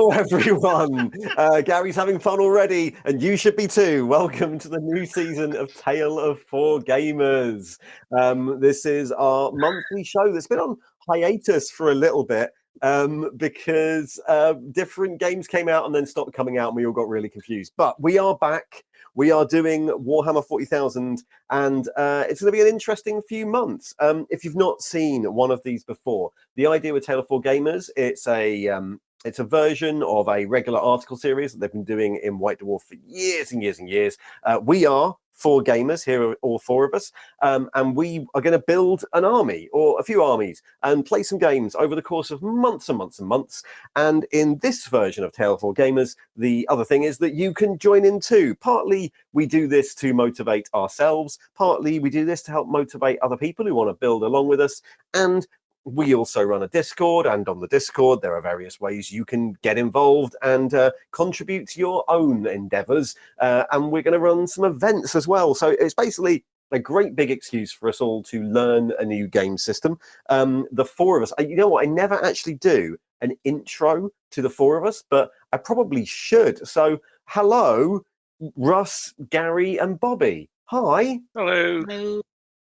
Hello, everyone. Gary's having fun already, and you should be too. Welcome to the new season of Tale of Four Gamers. This is our monthly show that's been on hiatus for a little bit because different games came out and then stopped coming out, and we all got really confused. But we are back. We are doing Warhammer 40,000, and it's going to be an interesting few months. If you've not seen one of these before, the idea with Tale of Four Gamers, it's a version of a regular article series that they've been doing in White Dwarf for years and years and years. We are four gamers here, are all four of us, and we are going to build an army or a few armies and play some games over the course of months and months and months. And in this version of Tale of Four Gamers, the other thing is that you can join in too. Partly we do this to motivate ourselves, partly we do this to help motivate other people who want to build along with us, and we also run a Discord, and on the Discord there are various ways you can get involved and contribute to your own endeavours, and we're going to run some events as well. So it's basically a great big excuse for us all to learn a new game system. The four of us, you know what, I never actually do an intro to the four of us, but I probably should. So hello, Russ, Gary and Bobbie. Hi. Hello. Hello.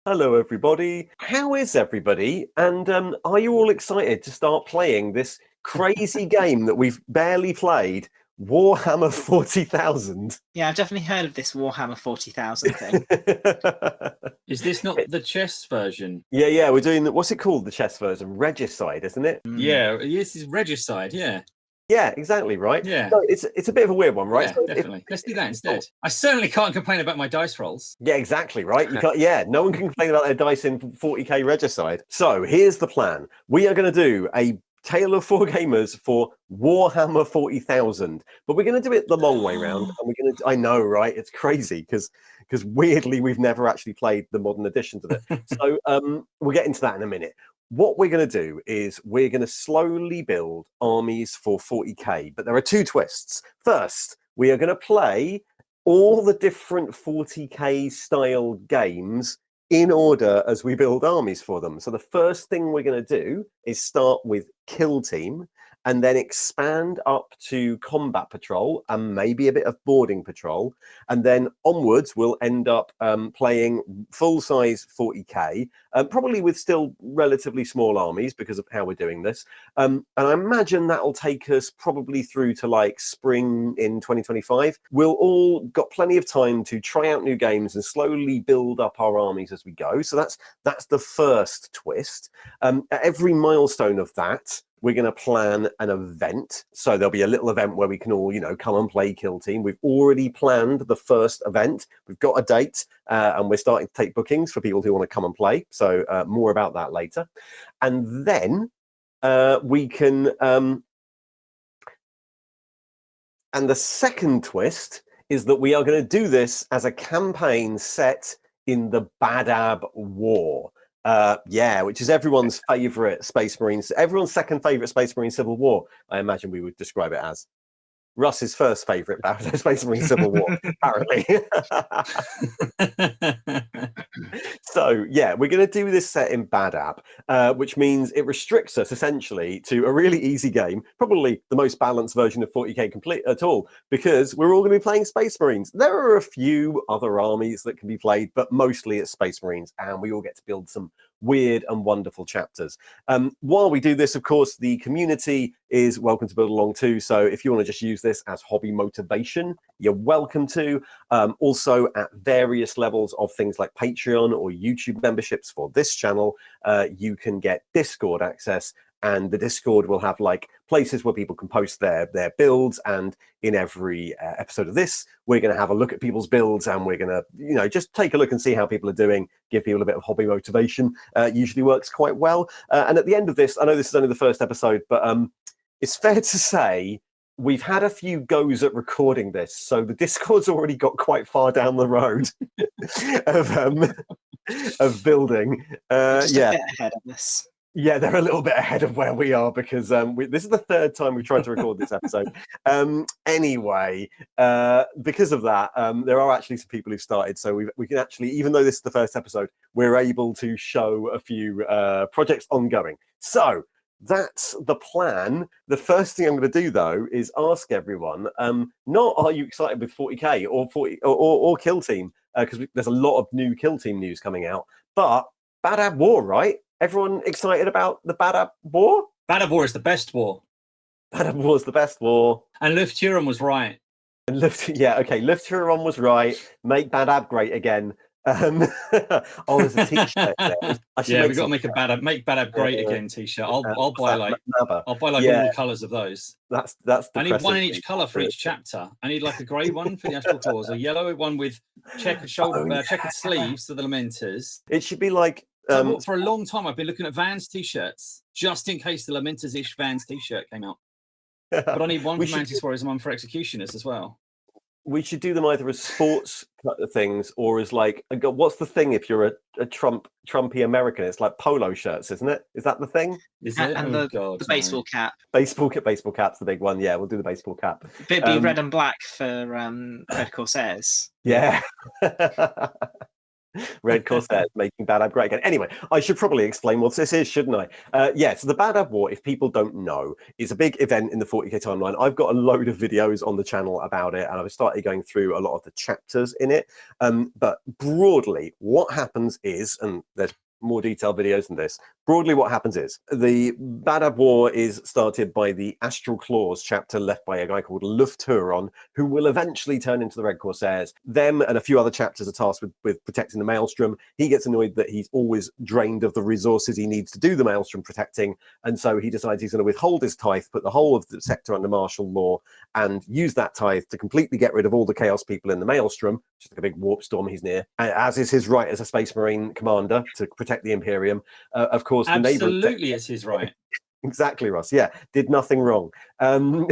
Hello, everybody. How is everybody? And are you all excited to start playing this crazy game that we've barely played, Warhammer 40,000? Yeah, I've definitely heard of this Warhammer 40,000 thing. Is this not the chess version? Yeah, we're doing what's it called? The chess version, Regicide, isn't it? Yeah, this is Regicide, yeah. Yeah, exactly, right? Yeah. So it's a bit of a weird one, right? Yeah, So definitely. Let's do that instead. I certainly can't complain about my dice rolls. Yeah, exactly, right? You can't, yeah, no one can complain about their dice in 40k Regicide. So here's the plan. We are going to do a Tale of Four Gamers for Warhammer 40,000, but we're going to do it the long way round. And we're going to, I know, right? It's crazy because weirdly we've never actually played the modern editions of it. So we'll get into that in a minute. What we're going to do is we're going to slowly build armies for 40k, but there are two twists. First, we are going to play all the different 40k style games in order as we build armies for them. So the first thing we're going to do is start with Kill Team and then expand up to Combat Patrol and maybe a bit of Boarding Patrol. And then onwards, we'll end up playing full-size 40k, probably with still relatively small armies because of how we're doing this. And I imagine that'll take us probably through to like spring in 2025. We'll all got plenty of time to try out new games and slowly build up our armies as we go. So that's the first twist. At every milestone of that, we're going to plan an event. So there'll be a little event where we can all, come and play Kill Team. We've already planned the first event. We've got a date and we're starting to take bookings for people who want to come and play. So more about that later. And then we can... and the second twist is that we are going to do this as a campaign set in the BADAB War. Which is everyone's favorite Space Marines, everyone's second favorite Space Marine Civil War, I imagine we would describe it as. Russ's first favorite Space Marine Civil War, apparently. So, yeah, we're going to do this set in BADAB, which means it restricts us essentially to a really easy game, probably the most balanced version of 40k complete at all, because we're all going to be playing Space Marines. There are a few other armies that can be played, but mostly it's Space Marines, and we all get to build some weird and wonderful chapters. While we do this, of course, the community is welcome to build along too. So if you want to just use this as hobby motivation, you're welcome to. Also, at various levels of things like Patreon or YouTube memberships for this channel, you can get Discord access. And the Discord will have like places where people can post their builds. And in every episode of this, we're going to have a look at people's builds, and we're going to, just take a look and see how people are doing, give people a bit of hobby motivation. Usually works quite well. And at the end of this, I know this is only the first episode, but it's fair to say we've had a few goes at recording this. So the Discord's already got quite far down the road of building. Just a bit ahead of this. Yeah, they're a little bit ahead of where we are because this is the third time we've tried to record this episode. Anyway, because of that, there are actually some people who've started. So we can actually, even though this is the first episode, we're able to show a few projects ongoing. So that's the plan. The first thing I'm going to do, though, is ask everyone, not are you excited with 40k or Kill Team, because there's a lot of new Kill Team news coming out, but BADAB War, right? Everyone excited about the BADAB War? BADAB War is the best war. BADAB War is the best war. And Luft Turin was right. And Luft Turin was right. Make BADAB great again. There's a t-shirt there. Yeah, we've got to make BADAB great again t-shirt. I'll buy like all the colours of those. That's I need one in each colour for each chapter. I need like a grey one for the Astral Claws, a yellow one with checkered checkered sleeves for the Lamenters. It should be like for a long time I've been looking at Vans t-shirts just in case the Lamenters-ish Vans t-shirt came out. But I need one for Mantis Warriors and one for Executioners as well. We should do them either as sports things or as like, what's the thing if you're a Trumpy American? It's like polo shirts, isn't it? Is that the thing? Is it? And the baseball cap. Baseball cap's the big one. Yeah, we'll do the baseball cap. It'd be red and black for Red Corsairs. Yeah. Red Corsairs making BADAB great again. Anyway, I should probably explain what this is, shouldn't I? So the BADAB War, if people don't know, is a big event in the 40k timeline. I've got a load of videos on the channel about it, and I've started going through a lot of the chapters in it. But broadly, what happens is, and there's more detailed videos than this. Broadly, what happens is the BADAB War is started by the Astral Claws chapter left by a guy called Luft Turin, who will eventually turn into the Red Corsairs. Them and a few other chapters are tasked with protecting the Maelstrom. He gets annoyed that he's always drained of the resources he needs to do the Maelstrom protecting, and so he decides he's going to withhold his tithe, put the whole of the sector under martial law, and use that tithe to completely get rid of all the Chaos people in the Maelstrom, which is like a big warp storm he's near, as is his right as a Space Marine commander to protect the Imperium. Of course, the neighbouring absolutely, it's his right. Exactly, Russ. Yeah, did nothing wrong. And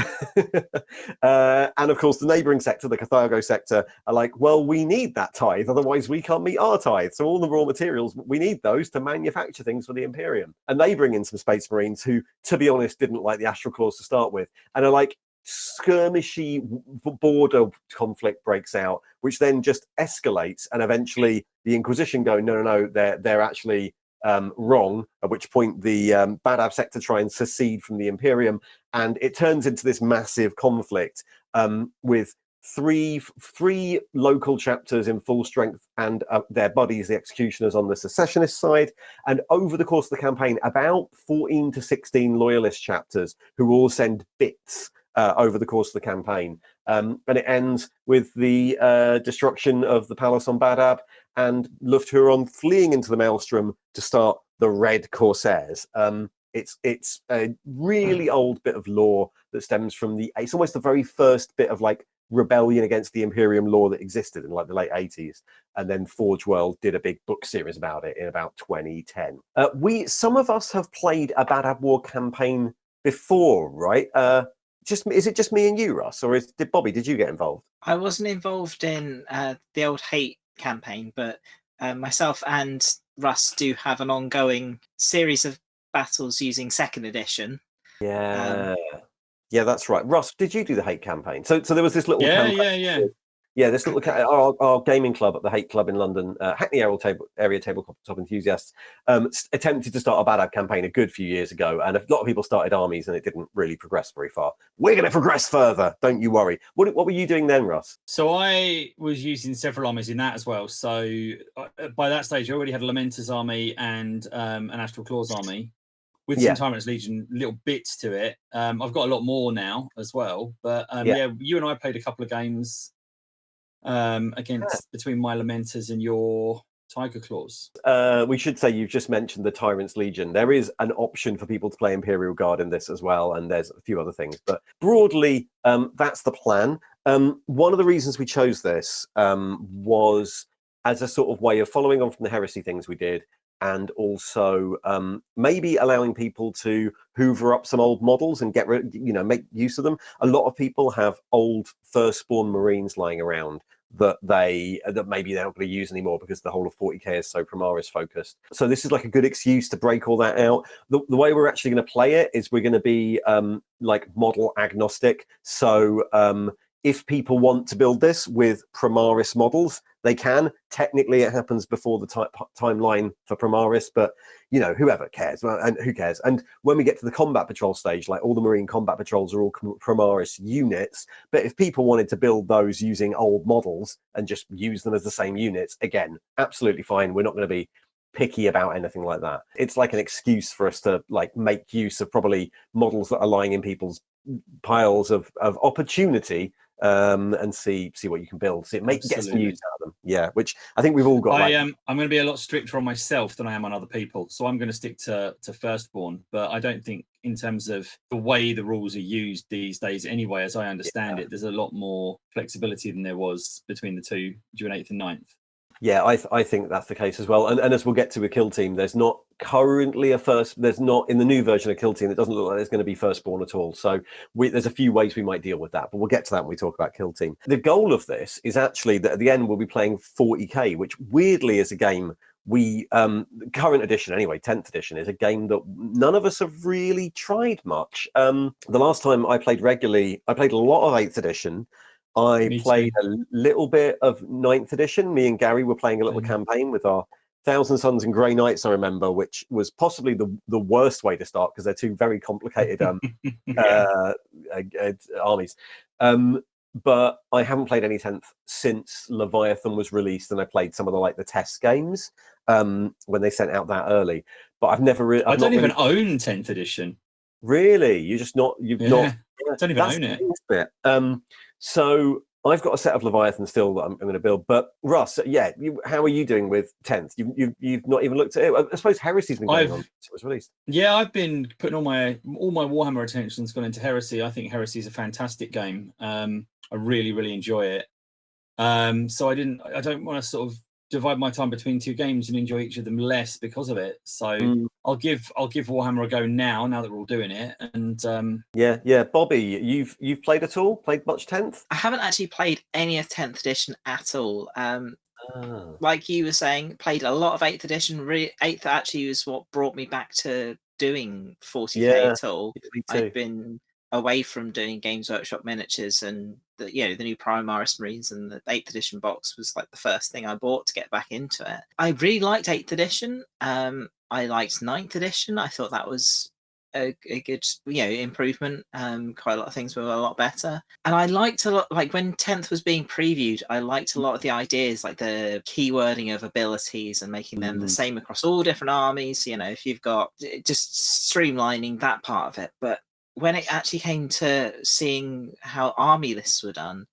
of course, the neighbouring sector, the Carthago sector, are like, well, we need that tithe, otherwise we can't meet our tithe. So all the raw materials, we need those to manufacture things for the Imperium. And they bring in some Space Marines who, to be honest, didn't like the Astral Claws to start with, and are like, skirmishy border conflict breaks out, which then just escalates, and eventually the Inquisition go, no, they're actually wrong, at which point the BADAB sector try and secede from the Imperium, and it turns into this massive conflict with three local chapters in full strength and their buddies, the Executioners, on the secessionist side, and over the course of the campaign, about 14 to 16 loyalist chapters who all send bits over the course of the campaign. And it ends with the destruction of the palace on BADAB and Luft Turin fleeing into the Maelstrom to start the Red Corsairs. It's a really old bit of lore that stems from it's almost the very first bit of like rebellion against the Imperium law that existed in like the late 80s. And then Forge World did a big book series about it in about 2010. Some of us have played a BADAB War campaign before, right? Is it just me and you, Russ, or did Bobbie? Did you get involved? I wasn't involved in the old hate campaign, but myself and Russ do have an ongoing series of battles using second edition. Yeah, that's right. Russ, did you do the hate campaign? So there was this little campaign. Yeah, this little our gaming club at the Hate Club in London, Hackney area tabletop enthusiasts, attempted to start a BADAB campaign a good few years ago, and a lot of people started armies, and it didn't really progress very far. We're going to progress further, don't you worry. What were you doing then, Russ? So I was using several armies in that as well. So by that stage, I already had a Lamenter's army and an Astral Claws army, with some Tyrant's Legion little bits to it. I've got a lot more now as well, but you and I played a couple of games between my Lamenters and your Tiger Claws. We should say you've just mentioned the Tyrant's Legion. There is an option for people to play Imperial Guard in this as well, and there's a few other things. But broadly, that's the plan. One of the reasons we chose this was as a sort of way of following on from the heresy things we did, and also maybe allowing people to hoover up some old models and make use of them. A lot of people have old Firstborn Marines lying around that maybe they're not going to use anymore because the whole of 40k is so Primaris focused. So this is like a good excuse to break all that out. The way we're actually going to play it is we're going to be like model agnostic. So if people want to build this with Primaris models, They can. Technically, it happens before the timeline for Primaris, but, you know, whoever cares? Well, and who cares? And when we get to the combat patrol stage, like all the Marine combat patrols are all Primaris units. But if people wanted to build those using old models and just use them as the same units, again, absolutely fine. We're not going to be picky about anything like that. It's like an excuse for us to like make use of probably models that are lying in people's piles of opportunity, and see what you can build. So get some use out of them. Yeah, which I think we've all got. I'm going to be a lot stricter on myself than I am on other people. So I'm going to stick to Firstborn. But I don't think, in terms of the way the rules are used these days anyway, as I understand it, there's a lot more flexibility than there was between the two during 8th and 9th. Yeah, I think that's the case as well. And as we'll get to a kill team, there's not currently there's not in the new version of kill team, it doesn't look like there's going to be Firstborn at all. So there's a few ways we might deal with that, but we'll get to that when we talk about kill team. The goal of this is actually that at the end we'll be playing 40k, which weirdly is a game current edition anyway, 10th edition, is a game that none of us have really tried much. The last time I played regularly, I played a lot of 8th edition. I played a little bit of 9th edition. Me and Gary were playing a little campaign with our Thousand Suns and Grey Knights, I remember, which was possibly the worst way to start because they're two very complicated armies. But I haven't played any 10th since Leviathan was released, and I played some of the test games when they sent out that early. But I've never really. I don't even own 10th edition. Really? You're just not. You've not. I don't even own it. So I've got a set of Leviathan still that I'm going to build. But Russ, how are you doing with 10th? You've not even looked at it. I suppose Heresy's been going on since it was released. Yeah, I've been putting all my Warhammer attention's gone into Heresy. I think Heresy is a fantastic game. I really, really enjoy it. So I don't want to sort of divide my time between two games and enjoy each of them less because of it. So I'll give Warhammer a go now that we're all doing it. And Bobbie, you've played at all? Played much 10th? I haven't actually played any of 10th edition at all. Like you were saying, played a lot of 8th edition. 8th actually was what brought me back to doing 40k at all. I've been away from doing Games Workshop miniatures, and the new Primaris Marines and the 8th edition box was like the first thing I bought to get back into it. I really liked 8th edition. I liked 9th edition. I thought that was a good improvement. Quite a lot of things were a lot better, and I liked a lot, like when 10th was being previewed, I liked a lot of the ideas, like the keywording of abilities and making them the same across all different armies. If you've got just streamlining that part of it. But when it actually came to seeing how army lists were done,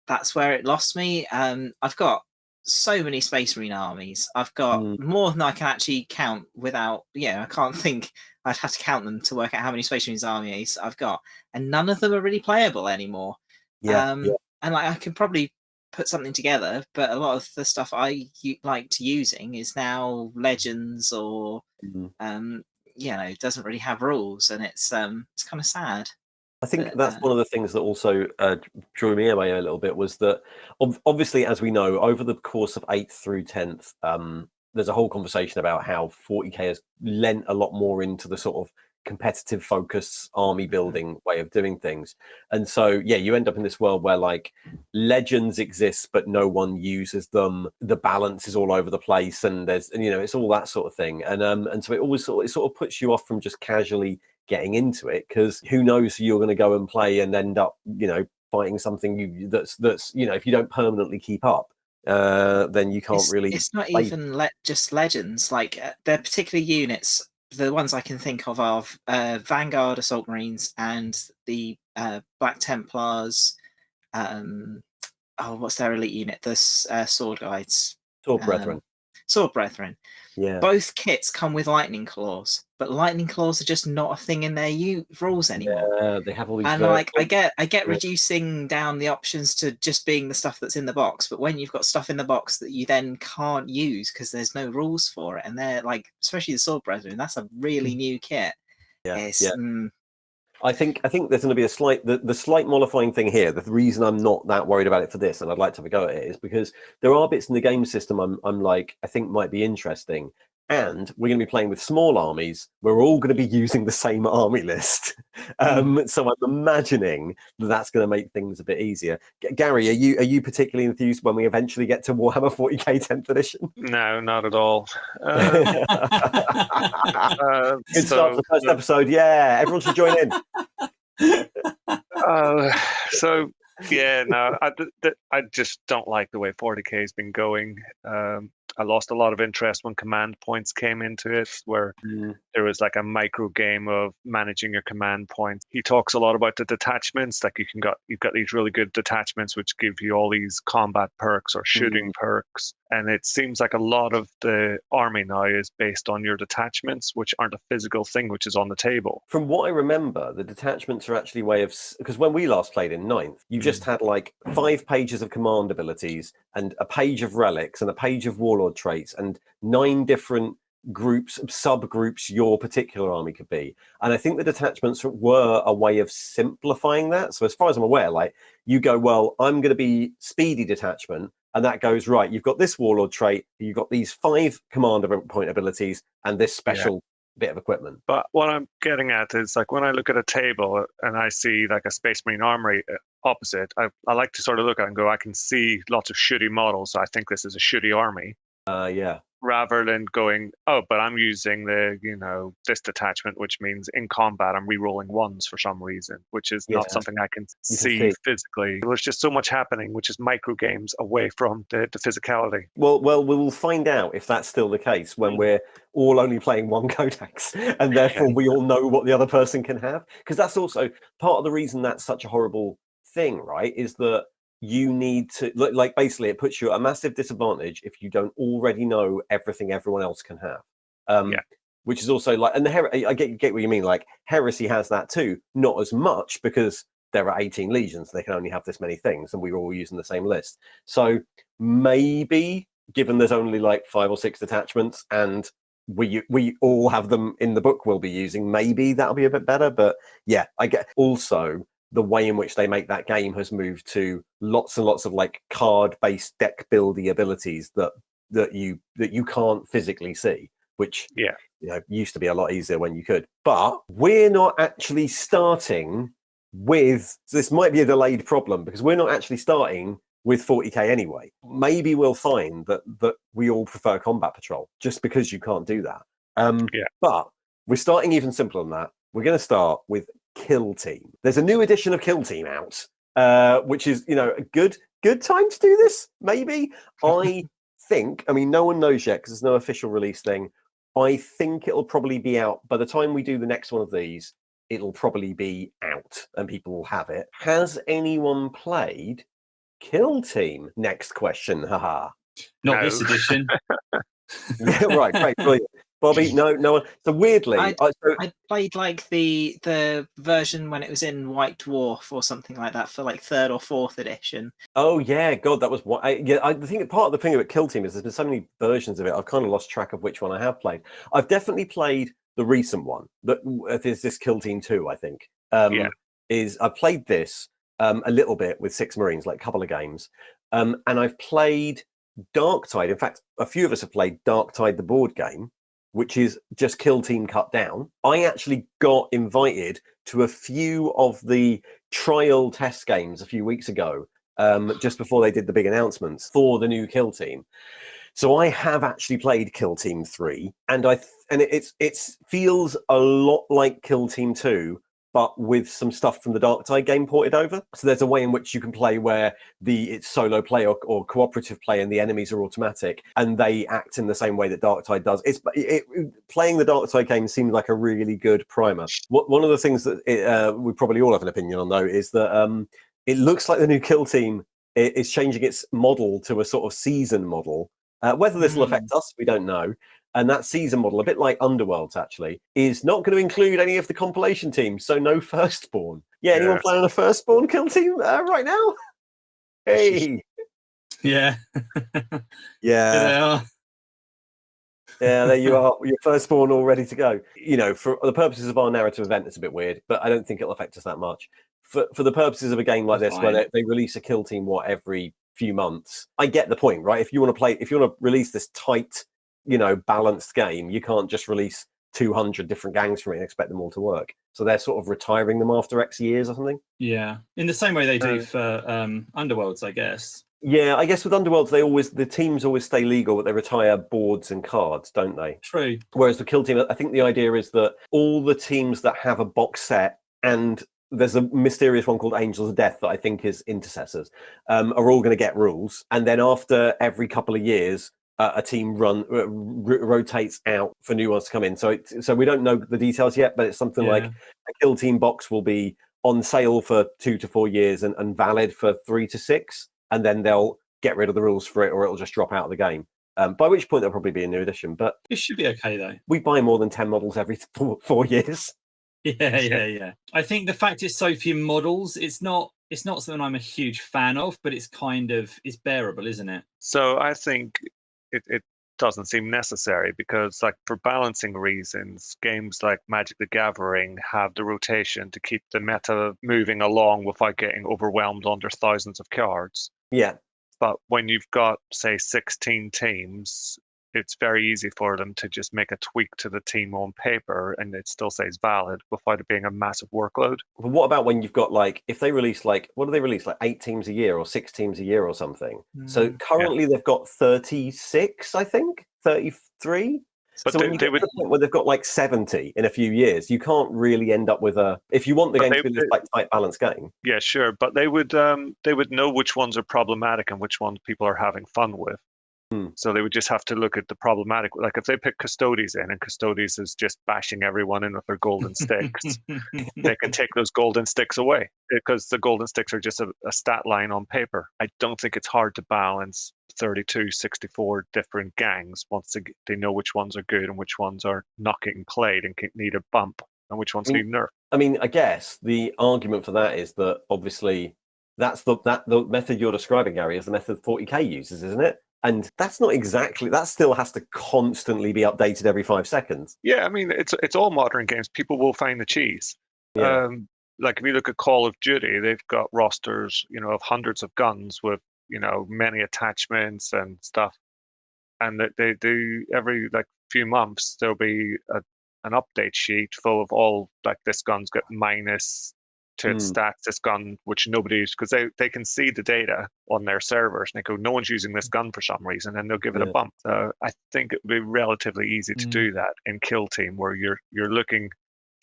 that's where it lost me. I've got so many Space Marine armies. I've got more than I can actually count without, I can't think. I'd have to count them to work out how many Space Marines armies I've got. And none of them are really playable anymore. And I can probably put something together, but a lot of the stuff I liked using is now Legends or it doesn't really have rules, and it's kind of sad. I think that's one of the things that also drew me away a little bit, was that obviously, as we know, over the course of 8th through 10th, there's a whole conversation about how 40k has lent a lot more into the sort of competitive focus army building way of doing things. And so you end up in this world where like legends exist but no one uses them, the balance is all over the place, and there's it's all that sort of thing, and so it always sort of puts you off from just casually getting into it, because who knows who you're going to go and play and end up fighting something that's if you don't permanently keep up, then you can't really. It's not even just legends. Like they're particular units. The ones I can think of Vanguard Assault Marines and the Black Templars. What's their elite unit? The Sword Guides. Sword Brethren. Yeah. Both kits come with lightning claws, but lightning claws are just not a thing in their rules anymore. Yeah, they have all these. And I get reducing down the options to just being the stuff that's in the box, but when you've got stuff in the box that you then can't use because there's no rules for it, and they're like, especially the Sword Brethren, that's a really new kit. I think there's going to be a slight the slight mollifying thing here. The reason I'm not that worried about it for this, and I'd like to have a go at it, is because there are bits in the game system I'm like, I think might be interesting. and we're going to be playing with small armies. We're all going to be using the same army list. So I'm imagining that's going to make things a bit easier. Gary, are you particularly enthused when we eventually get to Warhammer 40k 10th edition? No, not at all. Good start to the first episode. Yeah, everyone should join in. Yeah, no, I just don't like the way 40k has been going. I lost a lot of interest when command points came into it, where there was like a micro game of managing your command points. He talks a lot about the detachments, like you've got these really good detachments which give you all these combat perks or shooting perks, and it seems like a lot of the army now is based on your detachments, which aren't a physical thing which is on the table. From what I remember, the detachments are actually because when we last played in 9th, you just had like 5 pages of command abilities and a page of relics and a page of warlord traits and 9 different groups, subgroups your particular army could be. And I think the detachments were a way of simplifying that. So as far as I'm aware, like you go, well, I'm going to be speedy detachment, and that goes, right, you've got this warlord trait, you've got these 5 commander point abilities and this special bit of equipment. But what I'm getting at is, like, when I look at a table and I see like a Space Marine armory opposite, I like to sort of look at it and go, I can see lots of shitty models, so I think this is a shitty army. Rather than going, oh, but I'm using this detachment, which means in combat I'm re-rolling 1s for some reason, which is not something I can see physically. There's just so much happening, which is micro games away from the physicality. Well, we will find out if that's still the case when we're all only playing one codex, and therefore we all know what the other person can have. Because that's also part of the reason that's such a horrible thing, right? Is that you need to, like, basically it puts you at a massive disadvantage if you don't already know everything everyone else can have. Which is also like, and I get what you mean. Like Heresy has that too, not as much because there are 18 legions, they can only have this many things, and we're all using the same list. So maybe, given there's only like 5 or 6 detachments, and we all have them in the book we'll be using, maybe that'll be a bit better. But yeah, I get also the way in which they make that game has moved to lots and lots of like card-based deck building abilities that you can't physically see, which used to be a lot easier when you could. But we're not actually starting with, this might be a delayed problem because we're not actually starting with 40k anyway. Maybe we'll find that we all prefer combat patrol just because you can't do that. But we're starting even simpler than that. We're going to start with Kill Team. There's a new edition of Kill Team out, which is a good time to do this. Maybe I think. I mean, no one knows yet because there's no official release thing. I think it'll probably be out by the time we do the next one of these. It'll probably be out and people will have it. Has anyone played Kill Team? Next question. Haha. Not this edition. Yeah, right. Great. Brilliant. Bobbie, no one. So weirdly, I played like the version when it was in White Dwarf or something like that for like 3rd or 4th edition. Oh yeah, God, that was what. I think part of the thing about Kill Team is there's been so many versions of it. I've kind of lost track of which one I have played. I've definitely played the recent one. That is this Kill Team 2, I think. I played this a little bit with 6 Marines, like a couple of games, and I've played Darktide. In fact, a few of us have played Darktide, the board game, which is just Kill Team cut down. I actually got invited to a few of the trial test games a few weeks ago, just before they did the big announcements for the new Kill Team. So I have actually played Kill Team 3, and it feels a lot like Kill Team 2, but with some stuff from the Darktide game ported over. So there's a way in which you can play where it's solo play or cooperative play, and the enemies are automatic, and they act in the same way that Darktide does. Playing the Darktide game seems like a really good primer. One of the things that we probably all have an opinion on, though, is that it looks like the new Kill Team is changing its model to a sort of season model. Whether this will affect us, we don't know. And that season model, a bit like Underworlds, actually, is not going to include any of the compilation teams. So no Firstborn. Yeah, anyone playing a Firstborn Kill Team right now? Hey. Yeah. Yeah. Yeah, there you are. Your Firstborn all ready to go. For the purposes of our narrative event, it's a bit weird, but I don't think it'll affect us that much. For the purposes of a game like this, where they release a Kill Team every few months, I get the point, right? If you want to release this tight, balanced game, you can't just release 200 different gangs from it and expect them all to work. So they're sort of retiring them after X years or something. Yeah, in the same way they do for Underworlds, I guess. Yeah, I guess with Underworlds, the teams always stay legal, but they retire boards and cards, don't they? True. Whereas the Kill Team, I think the idea is that all the teams that have a box set, and there's a mysterious one called Angels of Death that I think is Intercessors, are all going to get rules. And then after every couple of years, a team rotates out for new ones to come in. So we don't know the details yet, but it's something like a Kill Team box will be on sale for 2 to 4 years and valid for 3 to 6. And then they'll get rid of the rules for it, or it'll just drop out of the game. By which point there'll probably be a new edition. But it should be okay, though. We buy more than 10 models every 4 years. Yeah. I think the fact it's so few models, it's not something I'm a huge fan of, but it's bearable, isn't it? So I think it doesn't seem necessary because, like, for balancing reasons, games like Magic the Gathering have the rotation to keep the meta moving along without getting overwhelmed under thousands of cards. Yeah. But when you've got, say, 16 teams, it's very easy for them to just make a tweak to the team on paper and it still stays valid without it being a massive workload. But what about when you've got, like, if they release, like, what do they release? Like 8 teams a year or 6 teams a year or something. So currently they've got 36, I think, 33. But so when you get to the point where they've got like 70 in a few years, you can't really end up with if you want the game to be this like tight balanced game. Yeah, sure. But they would know which ones are problematic and which ones people are having fun with. So they would just have to look at the problematic. Like if they pick Custodes in and Custodes is just bashing everyone in with their golden sticks, they can take those golden sticks away because the golden sticks are just a stat line on paper. I don't think it's hard to balance 32, 64 different gangs once they know which ones are good and which ones are not getting played and need a bump and which ones need nerf. I mean, I guess the argument for that is that obviously that's the method you're describing, Gary, is the method 40k uses, isn't it? And that's not exactly, that still has to constantly be updated every 5 seconds. Yeah, I mean, it's all modern games. People will find the cheese. Yeah. Like if you look at Call of Duty, they've got rosters, of hundreds of guns with, many attachments and stuff. And they do every like few months, there'll be an update sheet full of all, like, this gun's got minus to its stats, this gun, which nobody's, because they can see the data on their servers and they go, no one's using this gun for some reason, and they'll give it a bump. So I think it would be relatively easy to do that in Kill Team, where you're looking,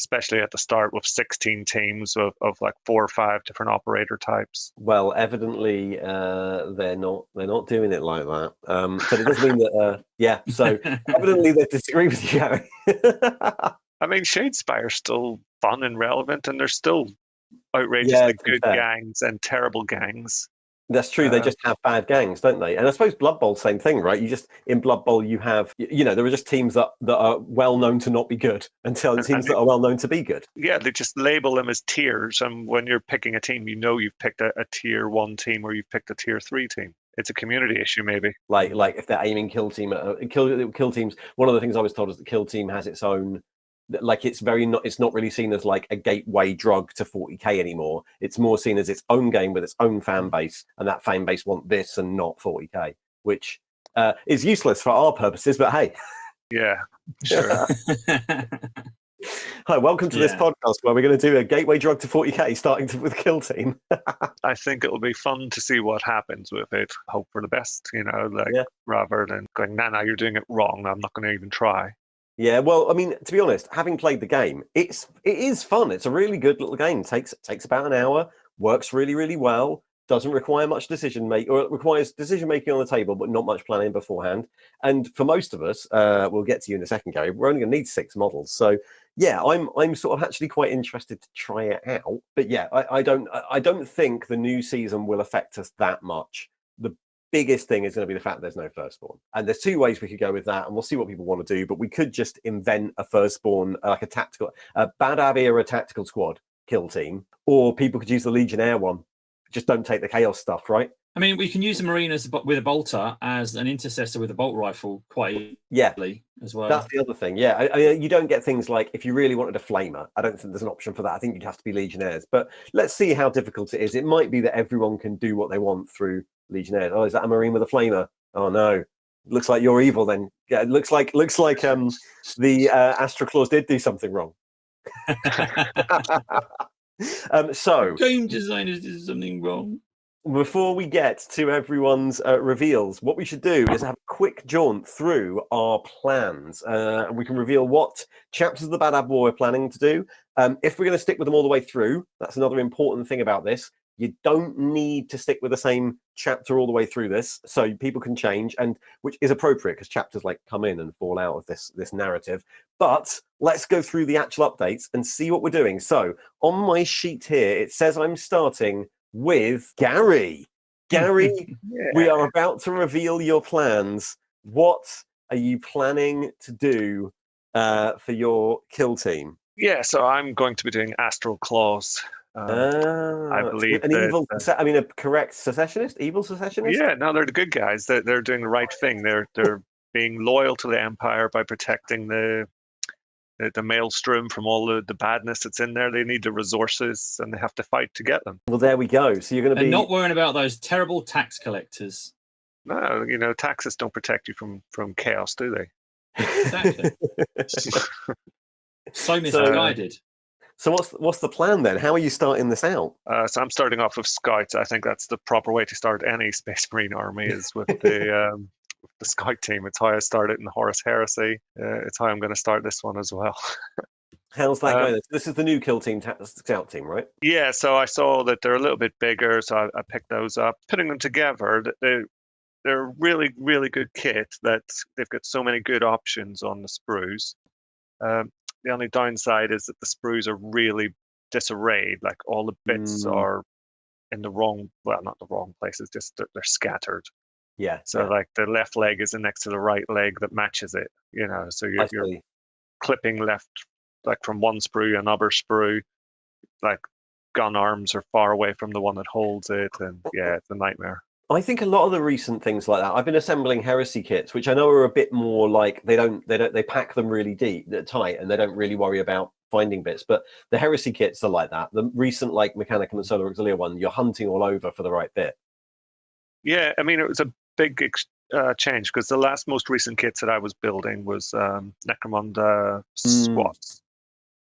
especially at the start, with 16 teams of like 4 or 5 different operator types. Well, evidently they're not doing it like that. But it does mean that so evidently they disagree with you, Gary. I mean, Shadespire's still fun and relevant, and there's still outrageously good gangs and terrible gangs. That's true. They just have bad gangs, don't they? And I suppose Blood Bowl, same thing, right? In Blood Bowl, you have, there are just teams that are well known to not be good until teams that are well known to be good. Yeah, they just label them as tiers. And when you're picking a team, you've picked a tier 1 team or you've picked a tier 3 team. It's a community issue, maybe. Like if they're aiming Kill Team at Kill Teams, one of the things I was told is that Kill Team has its own. Like it's not really seen as like a gateway drug to 40k anymore. It's more seen as its own game with its own fan base, and that fan base want this and not 40k, which is useless for our purposes. But hey, yeah, sure. Hi, welcome to this podcast where we're going to do a gateway drug to 40k, starting with Kill Team. I think it'll be fun to see what happens with it. Hope for the best, rather than going, nah, you're doing it wrong. I'm not going to even try. Yeah, well, I mean, to be honest, having played the game, it is fun. It's a really good little game. Takes about an hour, works really, really well, doesn't require much decision making, or it requires decision making on the table, but not much planning beforehand. And for most of us, we'll get to you in a second, Gary, we're only going to need 6 models. So yeah, I'm sort of actually quite interested to try it out. But yeah, I don't think the new season will affect us that much. The biggest thing is going to be the fact there's no firstborn, and there's 2 ways we could go with that, and we'll see what people want to do. But we could just invent a firstborn, like a tactical, Badab era tactical squad Kill Team, or people could use the Legionnaire one. Just don't take the chaos stuff, right? I mean, we can use the Marinas with a bolter as an intercessor with a bolt rifle quite easily as well. That's the other thing. Yeah, I you don't get things like, if you really wanted a flamer, I don't think there's an option for that. I think you'd have to be Legionnaires. But let's see how difficult it is. It might be that everyone can do what they want through Legionnaires. Oh, is that a Marine with a flamer? Oh no, Looks like you're evil then. Yeah, it looks like the Astro Claws did do something wrong. So game designers did something wrong. Before we get to everyone's reveals, what we should do is have a quick jaunt through our plans, and we can reveal what chapters of the Badab War we're planning to do. If we're going to stick with them all the way through, that's another important thing about this. You don't need to stick with the same chapter all the way through this, so people can change, and which is appropriate because chapters like come in and fall out of this narrative. But let's go through the actual updates and see what we're doing. So on my sheet here, it says I'm starting with Gary. Gary, we are about to reveal your plans. What are you planning to do for your kill team? Yeah, so I'm going to be doing Astral Claws. I believe a correct secessionist, evil secessionist. Yeah, no, they're the good guys. They're doing the right thing. They're being loyal to the Empire by protecting the maelstrom from all the badness that's in there. They need the resources, and they have to fight to get them. Well, there we go. So you're going to be not worrying about those terrible tax collectors. No, taxes don't protect you from chaos, do they? Exactly. So misguided. So what's the plan then? How are you starting this out? So I'm starting off with Scouts. I think that's the proper way to start any Space Marine army is with the Scout team. It's how I started in Horus Heresy. It's how I'm going to start this one as well. How's that going? This is the new kill team, Scout team, right? Yeah, so I saw that they're a little bit bigger, so I picked those up. Putting them together, they're really, really good kit that they've got so many good options on the sprues. The only downside is that the sprues are really disarrayed. Like all the bits are in the wrong, well, not the wrong places, just they're scattered. Yeah. So like the left leg is next to the right leg that matches it, so you're clipping left, like from one sprue, another sprue, like gun arms are far away from the one that holds it. And yeah, it's a nightmare. I think a lot of the recent things like that. I've been assembling heresy kits, which I know are a bit more like they pack them really deep, tight, and they don't really worry about finding bits. But the heresy kits are like that. The recent like Mechanicum and Solar Auxilia one, you're hunting all over for the right bit. Yeah, I mean it was a big change because the most recent kits that I was building was Necromunda squats.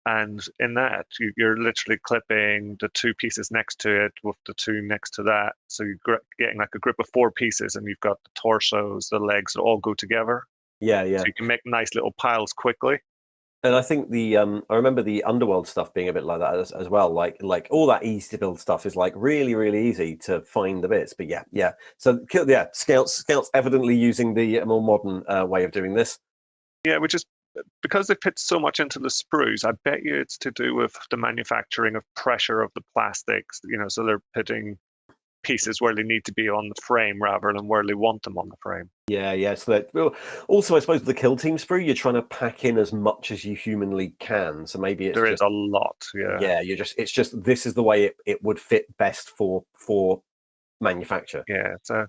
And in that, you're literally clipping the two pieces next to it with the two next to that. So you're getting like a grip of 4 pieces, and you've got the torsos, the legs that all go together. Yeah. So you can make nice little piles quickly. And I think I remember the Underworld stuff being a bit like that as well. Like all that easy to build stuff is like really, really easy to find the bits. But yeah. So yeah, Scouts evidently using the more modern way of doing this. Yeah, which is because they put so much into the sprues. I bet you it's to do with the manufacturing of pressure of the plastics. So they're putting pieces where they need to be on the frame rather than where they want them on the frame. Yeah. So also, I suppose with the kill team sprue, you're trying to pack in as much as you humanly can. So maybe it's is a lot. Yeah. It's just this is the way it would fit best for manufacture. Yeah. So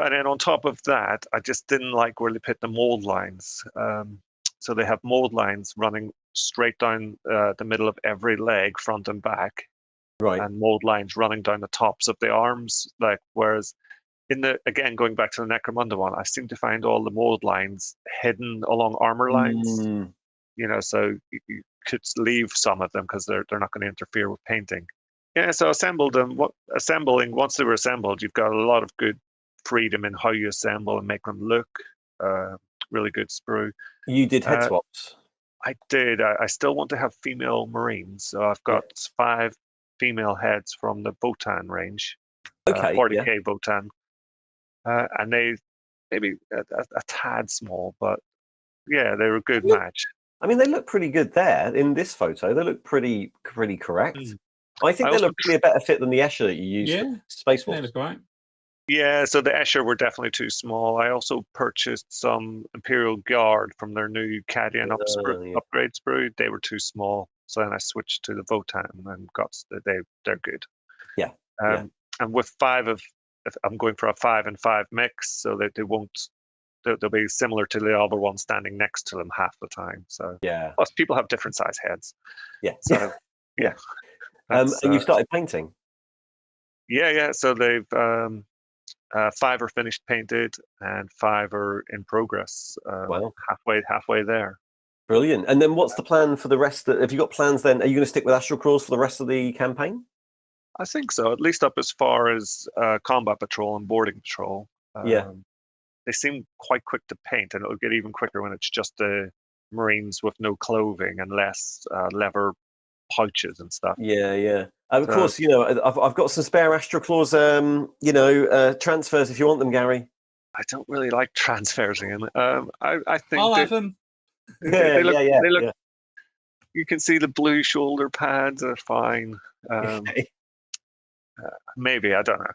and then on top of that, I just didn't like where they put the mold lines. So they have mold lines running straight down the middle of every leg, front and back. Right. And mold lines running down the tops of the arms. Whereas again, going back to the Necromunda one, I seem to find all the mold lines hidden along armor lines. So you could leave some of them because they're not going to interfere with painting. Yeah, so assembled them. Assembling, once they were assembled, you've got a lot of good freedom in how you assemble and make them look. Really good sprue. You did head swaps. I did. I still want to have female Marines, so I've got 5 female heads from the Votan range. 40k Votan, and they maybe a tad small, but yeah, they were a good match. I mean, they look pretty good there in this photo. They look pretty correct. I think they look probably a better fit than the Escher that you used for Space Wars. They look right. Yeah, so the Escher were definitely too small. I also purchased some Imperial Guard from their new Cadian upgrade sprue. They were too small, so then I switched to the Votan and they're good. Yeah. And with 5 I'm going for a 5 and 5 mix, so that they'll be similar to the other one standing next to them half the time. So yeah. Plus, people have different size heads. Yeah. So yeah. And you started painting. Yeah. So they've 5 are finished painted, and 5 are in progress. Wow. Halfway there. Brilliant. And then what's the plan for the rest? Have you got plans then? Are you going to stick with Astral Claws for the rest of the campaign? I think so, at least up as far as combat patrol and boarding patrol. They seem quite quick to paint, and it'll get even quicker when it's just the Marines with no clothing and less leather pouches and stuff. Yeah. Of course, I've got some spare Astral Claws, transfers if you want them, Gary. I don't really like transferring them. I think I'll have them. They look. Yeah. You can see the blue shoulder pads are fine. Okay. Maybe, I don't know.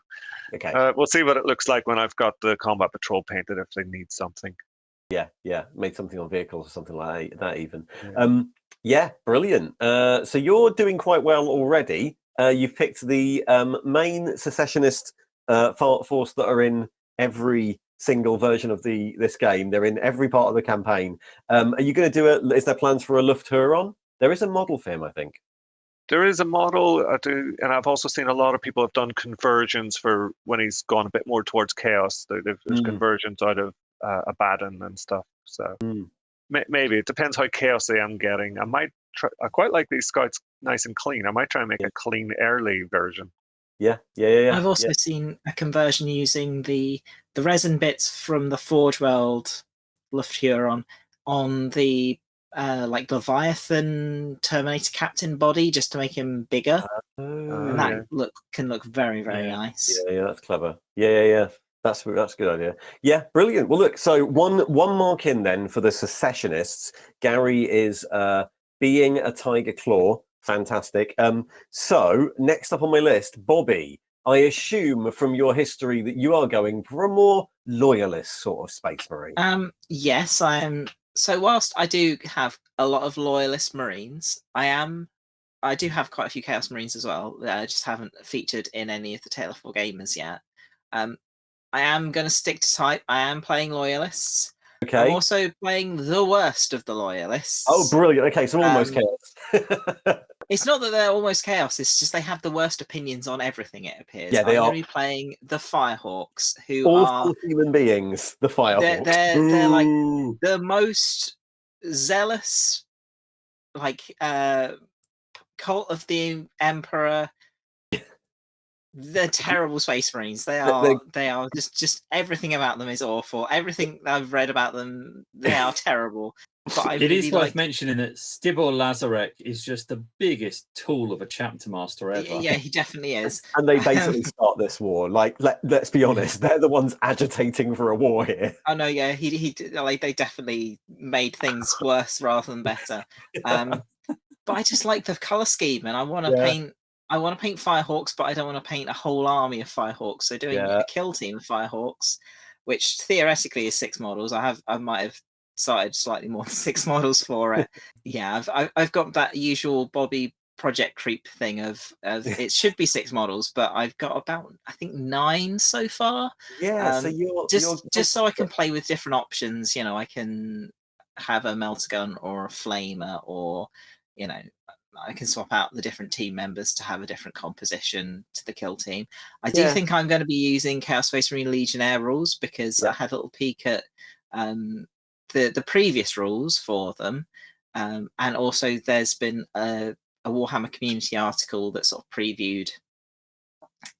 Okay. We'll see what it looks like when I've got the combat patrol painted, if they need something. Yeah. Make something on vehicles or something like that even. Yeah. Brilliant. So you're doing quite well already. You've picked the main secessionist force that are in every single version of this game. They're in every part of the campaign. Are you going to do is there plans for a Lufthuron? There is a model for him, I think. There is a model, and I've also seen a lot of people have done conversions for when he's gone a bit more towards chaos. There's conversions out of Abaddon and stuff. So maybe it depends how chaosy I'm getting. I quite like these scouts nice and clean. I might try and make a clean early version. Yeah. I've also seen a conversion using the resin bits from the Forge World Lufthuron on the like Leviathan Terminator Captain body, just to make him bigger. And that can look very, very nice. Yeah, that's clever. Yeah. That's a good idea. Yeah, brilliant. Well, look, so one mark in then for the secessionists. Gary is being a Tiger Claw. Fantastic. So next up on my list, Bobbie. I assume from your history that you are going for a more loyalist sort of Space Marine. Yes, I am. So whilst I do have a lot of loyalist Marines, I do have quite a few Chaos Marines as well. I just haven't featured in any of the Tale of Four Gamers yet. I am going to stick to type. I am playing loyalists. Okay. I'm also playing the worst of the loyalists. Oh, brilliant. Okay, so almost chaos. It's not that they're almost chaos. It's just they have the worst opinions on everything, it appears. Yeah, they are. I'm going to be playing the Firehawks, who awful are human beings. The Firehawks. They're like the most zealous, like cult of the Emperor. They're terrible Space Marines. They are just everything about them is awful. Everything I've read about them, they are terrible. But it is worth mentioning that Stibor Lazarek is just the biggest tool of a chapter master ever. Yeah, he definitely is. And they basically start this war. Like, let's be honest, they're the ones agitating for a war here. Oh no, yeah, they definitely made things worse rather than better. But I just like the color scheme, and I want to paint. I want to paint Firehawks, but I don't want to paint a whole army of Firehawks. So doing a kill team of Firehawks, which theoretically is 6 models. I might have started slightly more than 6 models for it. Yeah, I've got that usual Bobbie project creep thing of it should be 6 models, but I've got about, I think, 9 so far. Yeah, so you're just so I can play with different options. You know, I can have a melter gun or a flamer, or I can swap out the different team members to have a different composition to the kill team. I do think I'm going to be using Chaos Space Marine Legionnaire rules, because I had a little peek at the previous rules for them, and also there's been a Warhammer community article that sort of previewed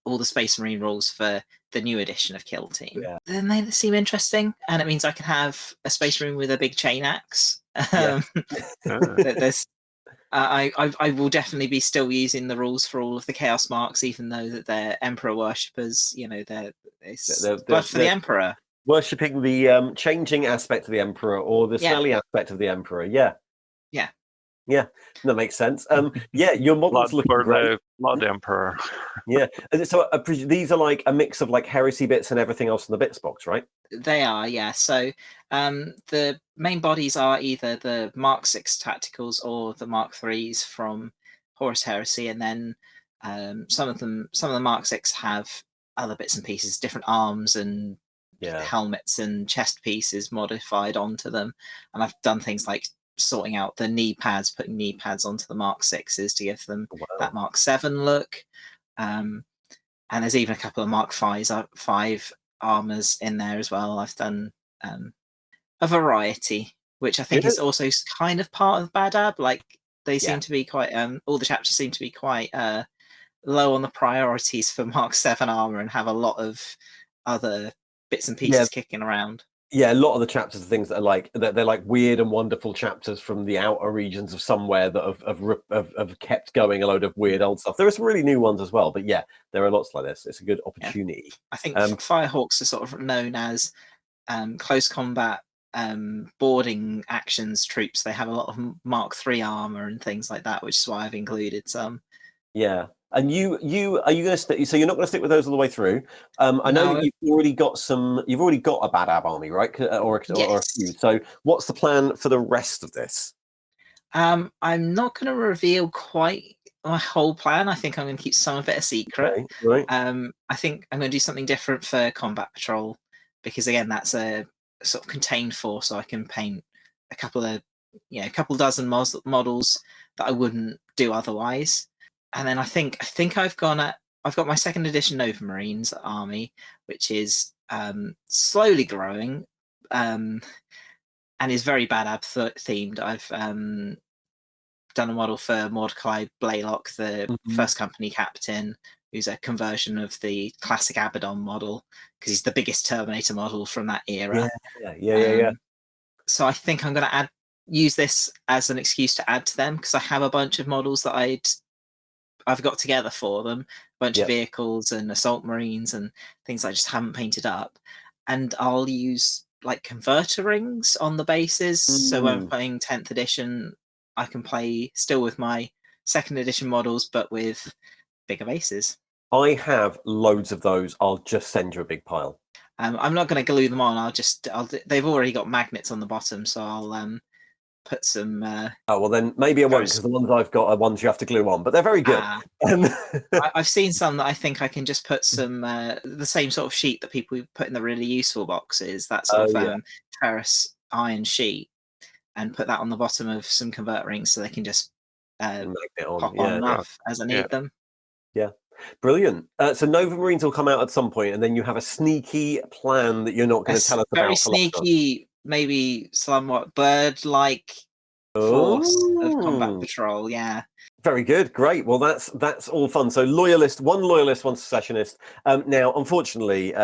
all the Space Marine rules for the new edition of Kill Team. Then they seem interesting, and it means I can have a Space Marine with a big chain axe. I will definitely be still using the rules for all of the Chaos Marks, even though that they're Emperor worshippers. They're blood for the Emperor. Worshipping the changing aspect of the Emperor, or the smelly aspect of the Emperor. Yeah, that makes sense. Your model's looking great. Blood Emperor. Yeah, so these are like a mix of like heresy bits and everything else in the bits box, right? They are, yeah. So the main bodies are either the Mark 6 tacticals or the Mark 3s from Horus Heresy, and then some of the Mark 6 have other bits and pieces, different arms and helmets and chest pieces modified onto them. And I've done things like sorting out the knee pads, putting knee pads onto the Mark 6s to give them that Mark 7 look. And there's even a couple of Mark 5s armors in there as well. I've done a variety, which I think is also kind of part of BADAB. Like they seem to be quite all the chapters seem to be quite low on the priorities for Mark 7 armor and have a lot of other bits and pieces kicking around. Yeah, a lot of the chapters are things that are like they're like weird and wonderful chapters from the outer regions of somewhere that have kept going a load of weird old stuff. There are some really new ones as well, but yeah, there are lots like this. It's a good opportunity. I think Firehawks are sort of known as close combat boarding actions troops. They have a lot of Mark 3 armor and things like that, which is why I've included some. Yeah. And you are you going to stick? So you're not going to stick with those all the way through. I know that you've already got a BADAB army, right? Or a few. So what's the plan for the rest of this? I'm not going to reveal quite my whole plan. I think I'm going to keep some of it a secret. Okay, right. I think I'm going to do something different for Combat Patrol because again, that's a sort of contained force, so I can paint a couple dozen models that I wouldn't do otherwise. And then I think I've got my 2nd edition Nova Marines army, which is slowly growing and is very BADAB themed. I've done a model for Mordecai Blaylock, the first company captain, who's a conversion of the classic Abaddon model because he's the biggest Terminator model from that era. Yeah. So I think I'm going to use this as an excuse to add to them because I have a bunch of models that I've got together for them, a bunch of vehicles and assault marines and things I just haven't painted up. And I'll use like converter rings on the bases. So when I'm playing 10th edition, I can play still with my 2nd edition models, but with bigger bases. I have loads of those. I'll just send you a big pile. I'm not going to glue them on. They've already got magnets on the bottom, so I'll put some. Oh well, then maybe I won't because the ones I've got are ones you have to glue on, but they're very good. I've seen some that I think I can just put some the same sort of sheet that people put in the really useful boxes. That sort of ferrous iron sheet, and put that on the bottom of some convert rings so they can just pop on and off as I need them. Yeah. Brilliant. So Nova Marines will come out at some point, and then you have a sneaky plan that you're not going to tell us about. Very sneaky, maybe somewhat bird-like force of Combat Patrol. Yeah. Very good. Great. Well, that's all fun. So one loyalist, one secessionist. Now, unfortunately,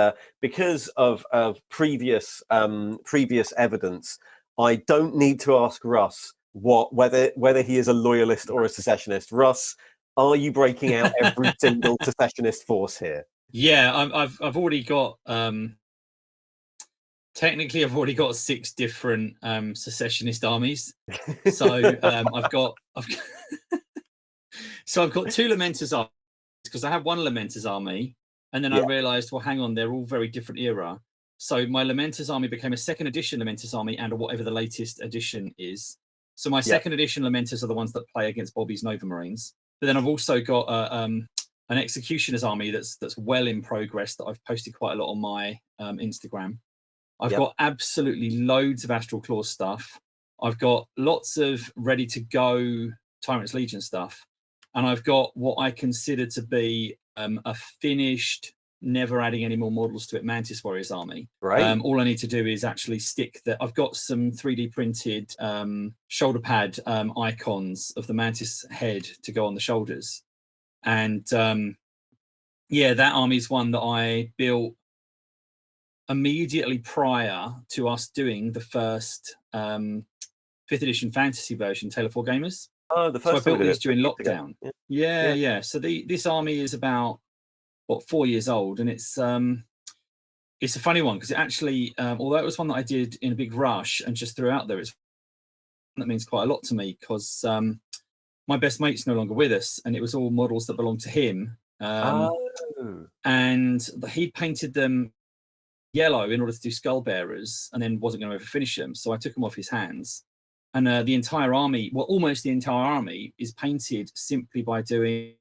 because of previous evidence, I don't need to ask Russ whether he is a loyalist or a secessionist. Russ, are you breaking out every single secessionist force here? Yeah, I've already got. Technically, I've already got 6 different secessionist armies. So I've got 2 Lamenters armies because I have one Lamenters army, and then I realised, well, hang on, they're all very different era. So my Lamenters army became a 2nd edition Lamenters army and whatever the latest edition is. So my 2nd edition Lamenters are the ones that play against Bobbie's Nova Marines. But then I've also got an Executioner's army that's well in progress that I've posted quite a lot on my Instagram. I've got absolutely loads of Astral Claw stuff. I've got lots of ready to go Tyrant's Legion stuff. And I've got what I consider to be a finished, never adding any more models to it, Mantis Warriors army. Right. All I need to do is actually stick that. I've got some 3D printed shoulder pad icons of the Mantis head to go on the shoulders. And that army is one that I built immediately prior to us doing the first 5th edition fantasy version, Tale of Four Gamers. Oh, the first. So I built these during lockdown. Yeah. So this army is about 4 years old, and it's a funny one because it actually, although it was one that I did in a big rush and just threw out there, that means quite a lot to me because my best mate's no longer with us, and it was all models that belonged to him. And he painted them yellow in order to do skull bearers, and then wasn't going to ever finish them. So I took them off his hands, and the entire army, almost the entire army, is painted simply by doing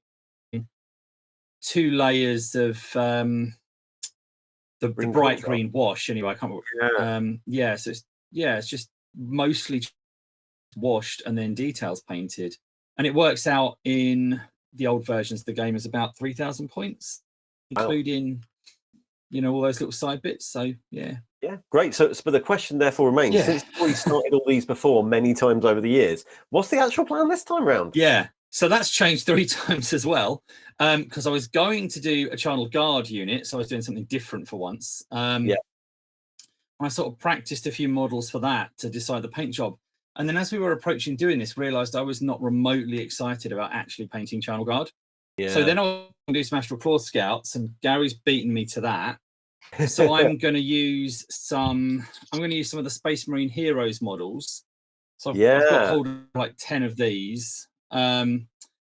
2 layers of the bright green wash. Anyway, I can't remember. So it's just mostly washed and then details painted, and it works out in the old versions of the game as about 3,000 points, including all those little side bits. So yeah. Yeah, great. So, but the question therefore remains: since you've already started all these before many times over the years, what's the actual plan this time round? Yeah, so that's changed 3 times as well. Because I was going to do a Channel Guard unit, so I was doing something different for once. I sort of practiced a few models for that to decide the paint job. And then as we were approaching doing this, realised I was not remotely excited about actually painting Channel Guard. Yeah. So then I was going to do some Astral Claw Scouts, and Gary's beaten me to that. So I'm going to use some of the Space Marine Heroes models. So I've got hold of like 10 of these. And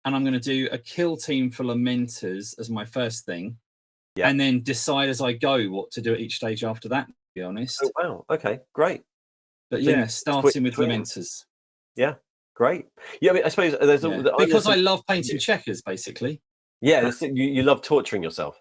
I'm going to do a kill team for Lamenters as my first thing. Yeah. And then decide as I go what to do at each stage after that, to be honest. Oh, wow. Okay, great. But so starting with Lamenters. Yeah, great. Yeah, I mean, I suppose there's because I love painting checkers, basically. Yeah, you love torturing yourself.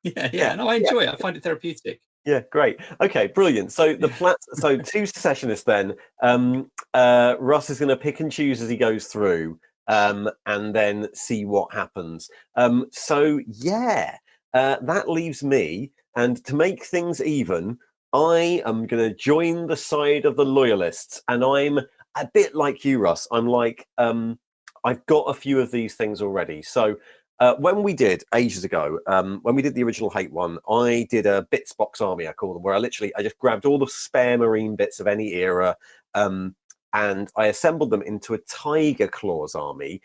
Yeah. No, I enjoy it. I find it therapeutic. Yeah, great. Okay, brilliant. So the so 2 secessionists then. Russ is going to pick and choose as he goes through, and then see what happens. That leaves me, and to make things even, I am going to join the side of the loyalists, and I'm a bit like you, Russ. I'm like, I've got a few of these things already. So when we did ages ago, when we did the original Hate one, I did a bits box army, I call them, where I just grabbed all the spare Marine bits of any era, and I assembled them into a Tiger Claws army.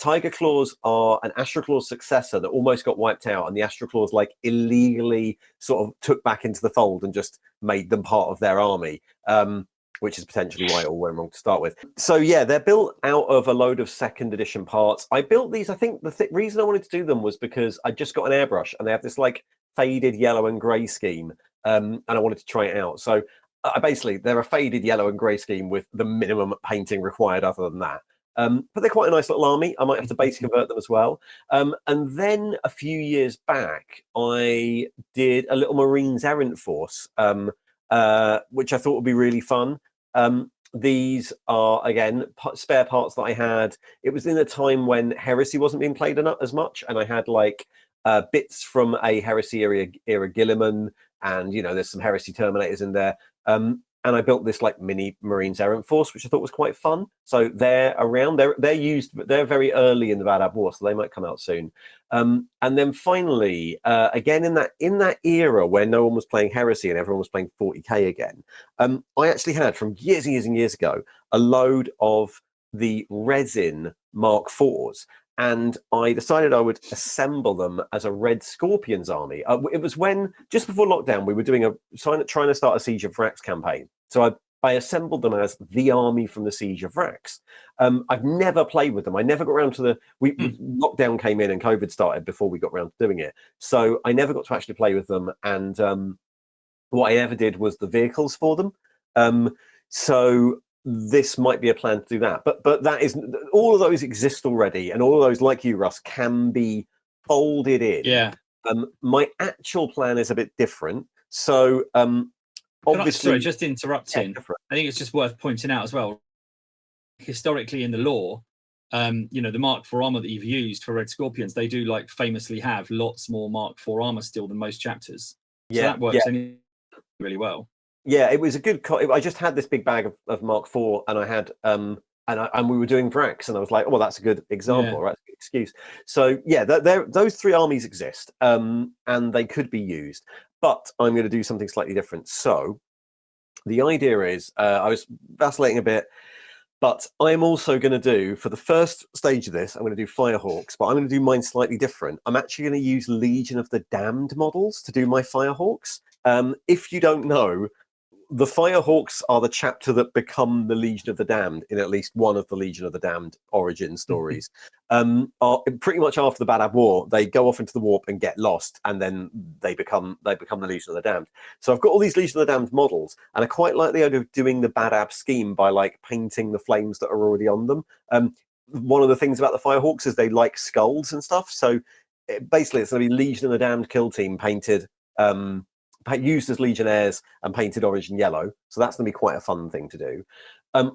Tiger Claws are an Astral Claws successor that almost got wiped out, and the Astral Claws like illegally sort of took back into the fold and just made them part of their army, which is potentially why it all went wrong to start with. So yeah, they're built out of a load of 2nd edition parts. I built these, I think the reason I wanted to do them was because I just got an airbrush and they have this like faded yellow and grey scheme, and I wanted to try it out. So they're a faded yellow and grey scheme with the minimum painting required other than that. But they're quite a nice little army. I might have to base convert them as well. And then a few years back, I did a little Marines Errant Force, which I thought would be really fun. These are, again, spare parts that I had. It was in a time when Heresy wasn't being played as much, and I had like bits from a Heresy era Gilliman, and there's some Heresy Terminators in there. And I built this like mini Marines Errant Force, which I thought was quite fun. So they're around. They're very early in the BADAB War, so they might come out soon. And then finally, again in that era where no one was playing Heresy and everyone was playing 40k again, I actually had from years and years and years ago a load of the resin Mark IVs. And I decided I would assemble them as a Red Scorpions army. It was when, just before lockdown, we were trying to start a Siege of Vrax campaign. So I assembled them as the army from the Siege of Vrax. I've never played with them. I never got around to lockdown came in and COVID started before we got around to doing it. So I never got to actually play with them. And what I ever did was the vehicles for them. So this might be a plan to do that, but that is, all of those exist already, and all of those, like you, Russ, can be folded in. Yeah. My actual plan is a bit different. So obviously, just interrupting. I think it's just worth pointing out as well. Historically, in the lore, the Mark IV armor that you've used for Red Scorpions, they do like famously have lots more Mark IV armor still than most chapters. So that works really well. Yeah, it was a good. I just had this big bag of Mark IV, and I had and we were doing Vrax, and I was like, "Oh, well, that's a good example, right? That's a good excuse." So yeah, those 3 armies exist, and they could be used. But I'm going to do something slightly different. So the idea is, I was vacillating a bit, but I'm also going to do, for the first stage of this, I'm going to do Firehawks, but I'm going to do mine slightly different. I'm actually going to use Legion of the Damned models to do my Firehawks. If you don't know, the Firehawks are the chapter that become the Legion of the Damned in at least one of the Legion of the Damned origin stories. Pretty much after the BADAB War, they go off into the warp and get lost, and then they become the Legion of the Damned. So I've got all these Legion of the Damned models, and I quite like the idea of doing the BADAB scheme by like painting the flames that are already on them. One of the things about the Firehawks is they like skulls and stuff. So basically, it's going to be Legion of the Damned kill team painted. Used as Legionnaires and painted orange and yellow, so that's going to be quite a fun thing to do.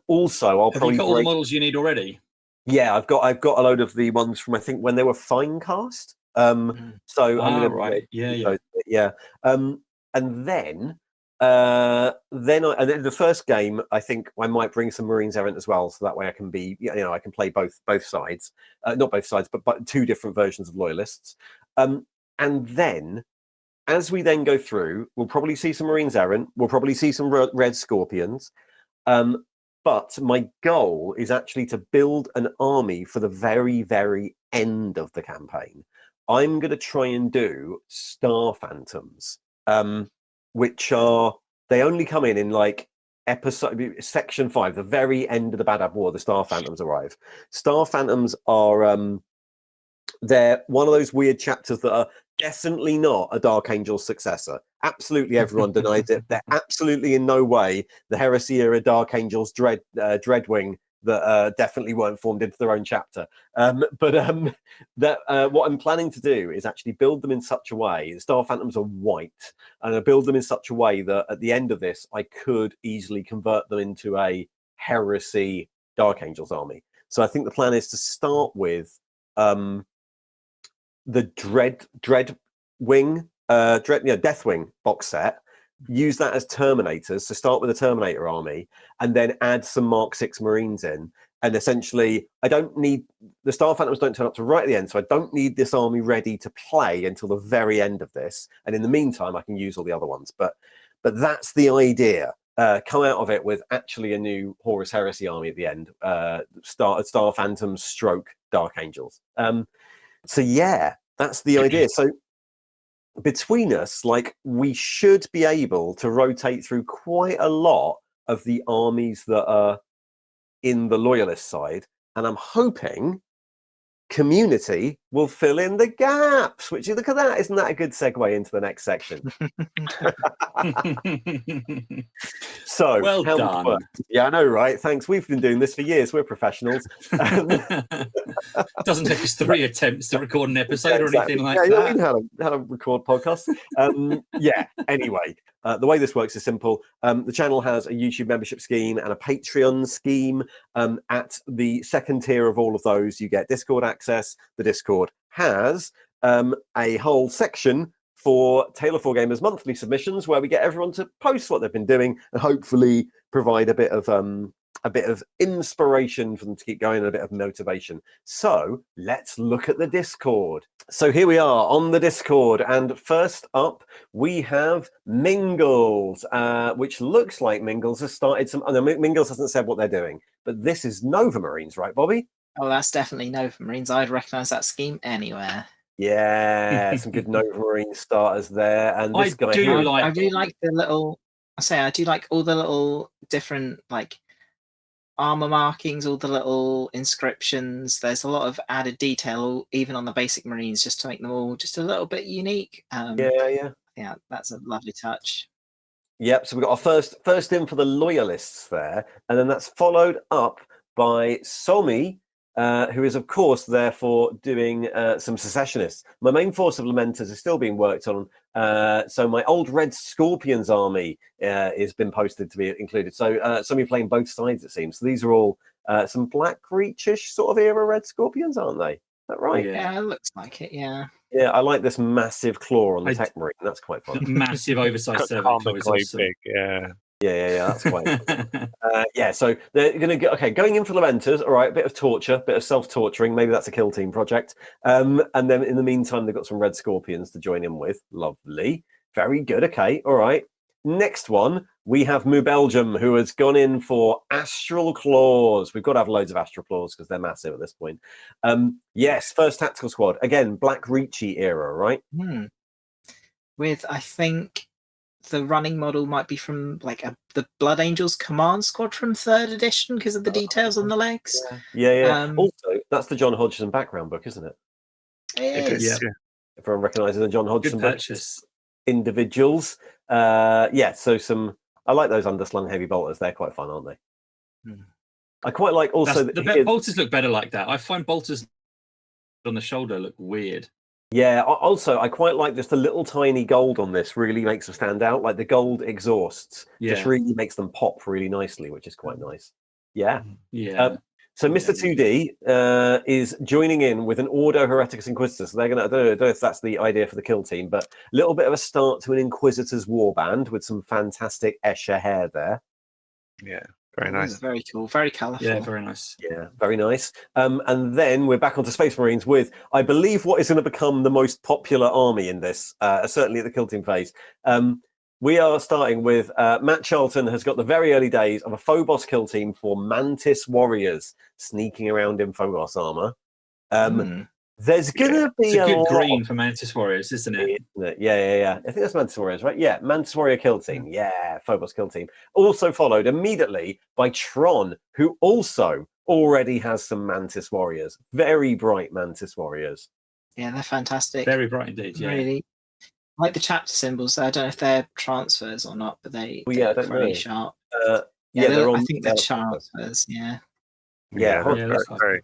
Also, I'll probably got all the models you need already. Yeah, I've got a load of the ones from, I think, when they were Finecast. So I'm going to Yeah. And then the first game, I think I might bring some Marines Errant as well, so that way I can be, I can play both sides, not both sides, but two different versions of Loyalists. And then, as we then go through, we'll probably see some Marines Errant, we'll probably see some Red Scorpions. But my goal is actually to build an army for the very, very end of the campaign. I'm going to try and do Star Phantoms. Which they only come in like section 5, the very end of the BADAB War. The Star Phantoms arrive. Star Phantoms are they're one of those weird chapters that are definitely not a Dark Angel's successor. Absolutely, everyone denies it. They're absolutely in no way the Heresy era Dark Angel's Dreadwing that definitely weren't formed into their own chapter. What I'm planning to do is actually build them in such a way. The Star Phantoms are white, and I build them in such a way that at the end of this, I could easily convert them into a Heresy Dark Angels army. So I think the plan is to start with the Deathwing box set. Use that as Terminators. So start with a Terminator army and then add some Mark 6 Marines in. And essentially, I don't need the Star Phantoms don't turn up to right at the end, so I don't need this army ready to play until the very end of this. And in the meantime, I can use all the other ones. But that's the idea. Come out of it with actually a new Horus Heresy army at the end. Star Phantoms stroke Dark Angels. So yeah, that's the idea. So between us, we should be able to rotate through quite a lot of the armies that are in the Loyalist side, and I'm hoping community will fill in the gaps. Which, look at that, isn't that a good segue into the next section? So well done. Yeah, I know, right? Thanks. We've been doing this for years. We're professionals. Doesn't take us 3 attempts to record an episode or anything like that. Yeah, we know how to record podcasts. Anyway, the way this works is simple. The channel has a YouTube membership scheme and a Patreon scheme. At the second tier of all of those, you get Discord access. The Discord has a whole section for Taylor 4 Gamers monthly submissions, where we get everyone to post what they've been doing and hopefully provide a bit of inspiration for them to keep going and a bit of motivation. So let's look at the Discord. So here we are on the Discord, and first up we have Mingles, which looks like Mingles has started some. Oh, no, Mingles hasn't said what they're doing, but this is Nova Marines, right, Bobbie? Oh, that's definitely Nova Marines. I'd recognise that scheme anywhere. Yeah, some good Nova Marine starters there. And this I really like the little. I do like all the little different armor markings, all the little inscriptions. There's a lot of added detail, even on the basic Marines, just to make them all just a little bit unique. Yeah, that's a lovely touch. Yep. So we've got our first in for the Loyalists there, and then that's followed up by Somi, who is, of course, therefore doing some secessionists. My main force of Lamenters is still being worked on. So my old Red Scorpions army has been posted to be included. So somebody playing both sides, it seems. So these are all some Black Reach-ish sort of era Red Scorpions, aren't they? Is that right? Yeah, it looks like it, yeah. Yeah, I like this massive claw on the Tech Marine. That's quite fun. Massive oversized cervical claw is awesome. Big, yeah. Yeah, that's quite so they're going to get going in for Lamenters. All right, a bit of torture, bit of self-torturing. Maybe that's a kill team project. And then in the meantime, they've got some Red Scorpions to join in with. Lovely, very good. Okay, all right. Next one, we have Mu Belgium, who has gone in for Astral Claws. We've got to have loads of Astral Claws because they're massive at this point. Yes, first tactical squad again, Black Reachy era, right? With I think the running model might be from the Blood Angels Command Squad from 3rd edition because of the details on the legs. Yeah. Also, that's the John Hodgson background book, isn't it? It is. Yeah. Everyone recognises the John Hodgson book. Purchase. Individuals. So I like those underslung heavy bolters. They're quite fun, aren't they? I quite like also the bolters look better like that. I find bolters on the shoulder look weird. Yeah, also, I quite like just the little tiny gold on this really makes them stand out. Like the gold exhausts just really makes them pop really nicely, which is quite nice. Yeah. So Mr. 2D is joining in with an Ordo Hereticus Inquisitors. So they're going to, I don't know if that's the idea for the kill team, but a little bit of a start to an Inquisitors warband with some fantastic Escher hair there. Yeah, very nice. Very cool, very colourful. Yeah, very nice. Yeah, very nice. And then we're back onto Space Marines with, I believe, what is going to become the most popular army in this, certainly at the kill team phase. We are starting with Matt Charlton has got the very early days of a Phobos kill team for Mantis Warriors sneaking around in Phobos armor. There's going to be it's a good green for Mantis Warriors, isn't it? Yeah. I think that's Mantis Warriors, right? Yeah, Mantis Warrior kill team. Yeah, Phobos kill team. Also followed immediately by Tron, who also already has some Mantis Warriors. Very bright Mantis Warriors. Yeah, they're fantastic. Very bright indeed, yeah. Really. Like the chapter symbols, I don't know if they're transfers or not, but they look very sharp. I think they're transfers. Yeah. Very.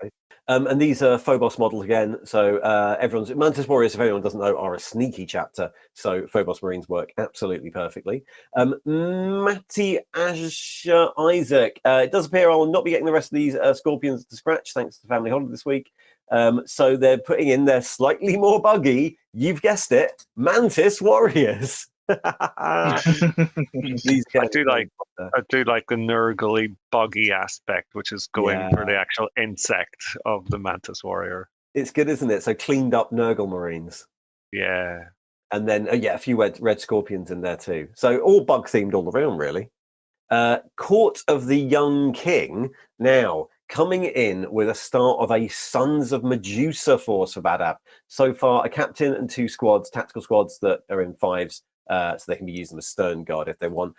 And these are Phobos models again. So everyone's Mantis Warriors, if anyone doesn't know, are a sneaky chapter. So Phobos Marines work absolutely perfectly. Matty Asher Isaac. It does appear I will not be getting the rest of these Scorpions to scratch thanks to Family Holiday this week. So they're putting in their slightly more buggy, you've guessed it, Mantis Warriors. I do like the nurgly buggy aspect, which is going for the actual insect of the Mantis Warrior. It's good, isn't it? So cleaned up Nurgle Marines. Yeah. And then a few red Scorpions in there too. So all bug themed all around, really. Court of the Young King now coming in with a start of a Sons of Medusa force for BADAB. So far, a captain and 2 squads, tactical squads that are in 5s. So they can be used as a stern guard if they want.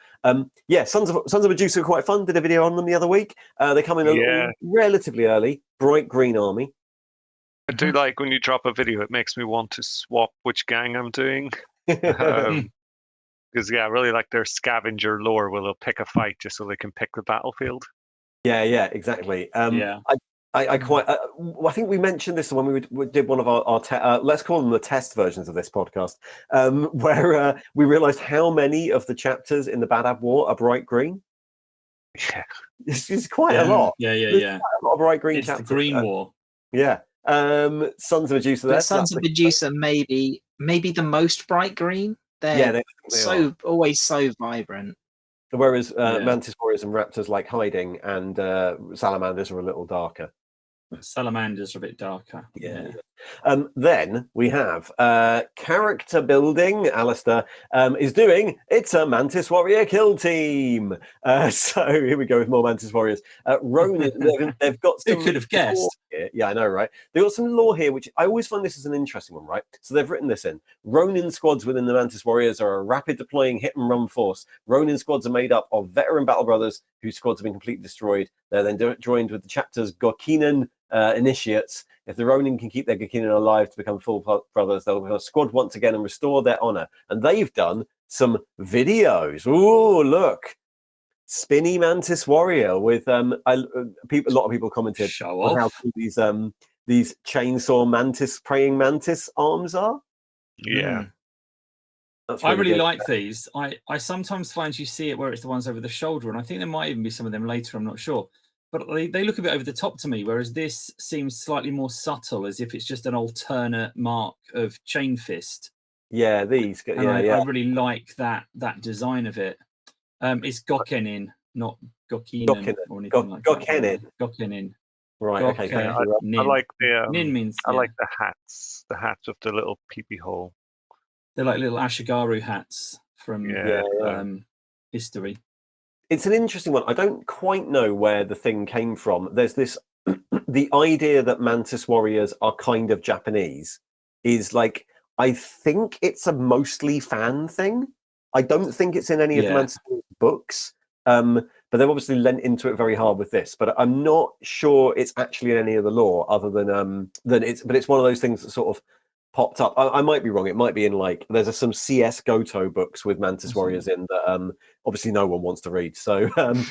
Sons of Medusa are quite fun. Did a video on them the other week. They come in relatively early. Bright green army. I do like when you drop a video. It makes me want to swap which gang I'm doing. Because I really like their scavenger lore where they'll pick a fight just so they can pick the battlefield. Yeah, exactly. I quite. I think we mentioned this when we did one of our let's call them the test versions of this podcast, where we realised how many of the chapters in the BADAB War are bright green. Yeah, it's quite a lot. Yeah. Quite a lot of bright green. It's chapters. the Green War. Yeah. Sons of Medusa. There. Sons of Medusa maybe the most bright green. They're always so vibrant. Whereas Mantis Warriors and Raptors like hiding, and Salamanders are a little darker. Salamanders are a bit darker. Yeah. Then we have character building. Alistair is doing. It's a Mantis Warrior kill team. So here we go with more Mantis Warriors. Ronin, they've got some. Who could have guessed? Yeah, I know, right? They've got some lore here, which I always find this is an interesting one, right? So they've written this in. Ronin squads within the Mantis Warriors are a rapid deploying hit and run force. Ronin squads are made up of veteran battle brothers whose squads have been completely destroyed. They're then joined with the chapter's Gorkinan initiates. If the Ronin can keep their Gorkinan alive to become full brothers, they'll become a squad once again and restore their honor. And they've done some videos. Ooh, look. Spinny Mantis Warrior with a lot of people commented on how cool these chainsaw mantis praying mantis arms are. Yeah. That's I really like these. I sometimes find you see it where it's the ones over the shoulder, and I think there might even be some of them later, I'm not sure. But they look a bit over the top to me, whereas this seems slightly more subtle, as if it's just an alternate mark of chain fist. Yeah, these. I really like that design of it. It's Gokenin, not Gokinen or anything like that. Gokenin. Right. Okay. I like the Nin means. I like the hats. The hats with the little peepee hole. They're like little Ashigaru hats from history. It's an interesting one. I don't quite know where the thing came from. There's this the idea that Mantis Warriors are kind of Japanese is like, I think it's a mostly fan thing. I don't think it's in any of the Mantis books, but they've obviously lent into it very hard with this. But I'm not sure it's actually in any of the lore, other than it's. But it's one of those things that sort of popped up. I might be wrong. It might be in like there's some CS Goto books with Mantis Warriors in that obviously no one wants to read. So might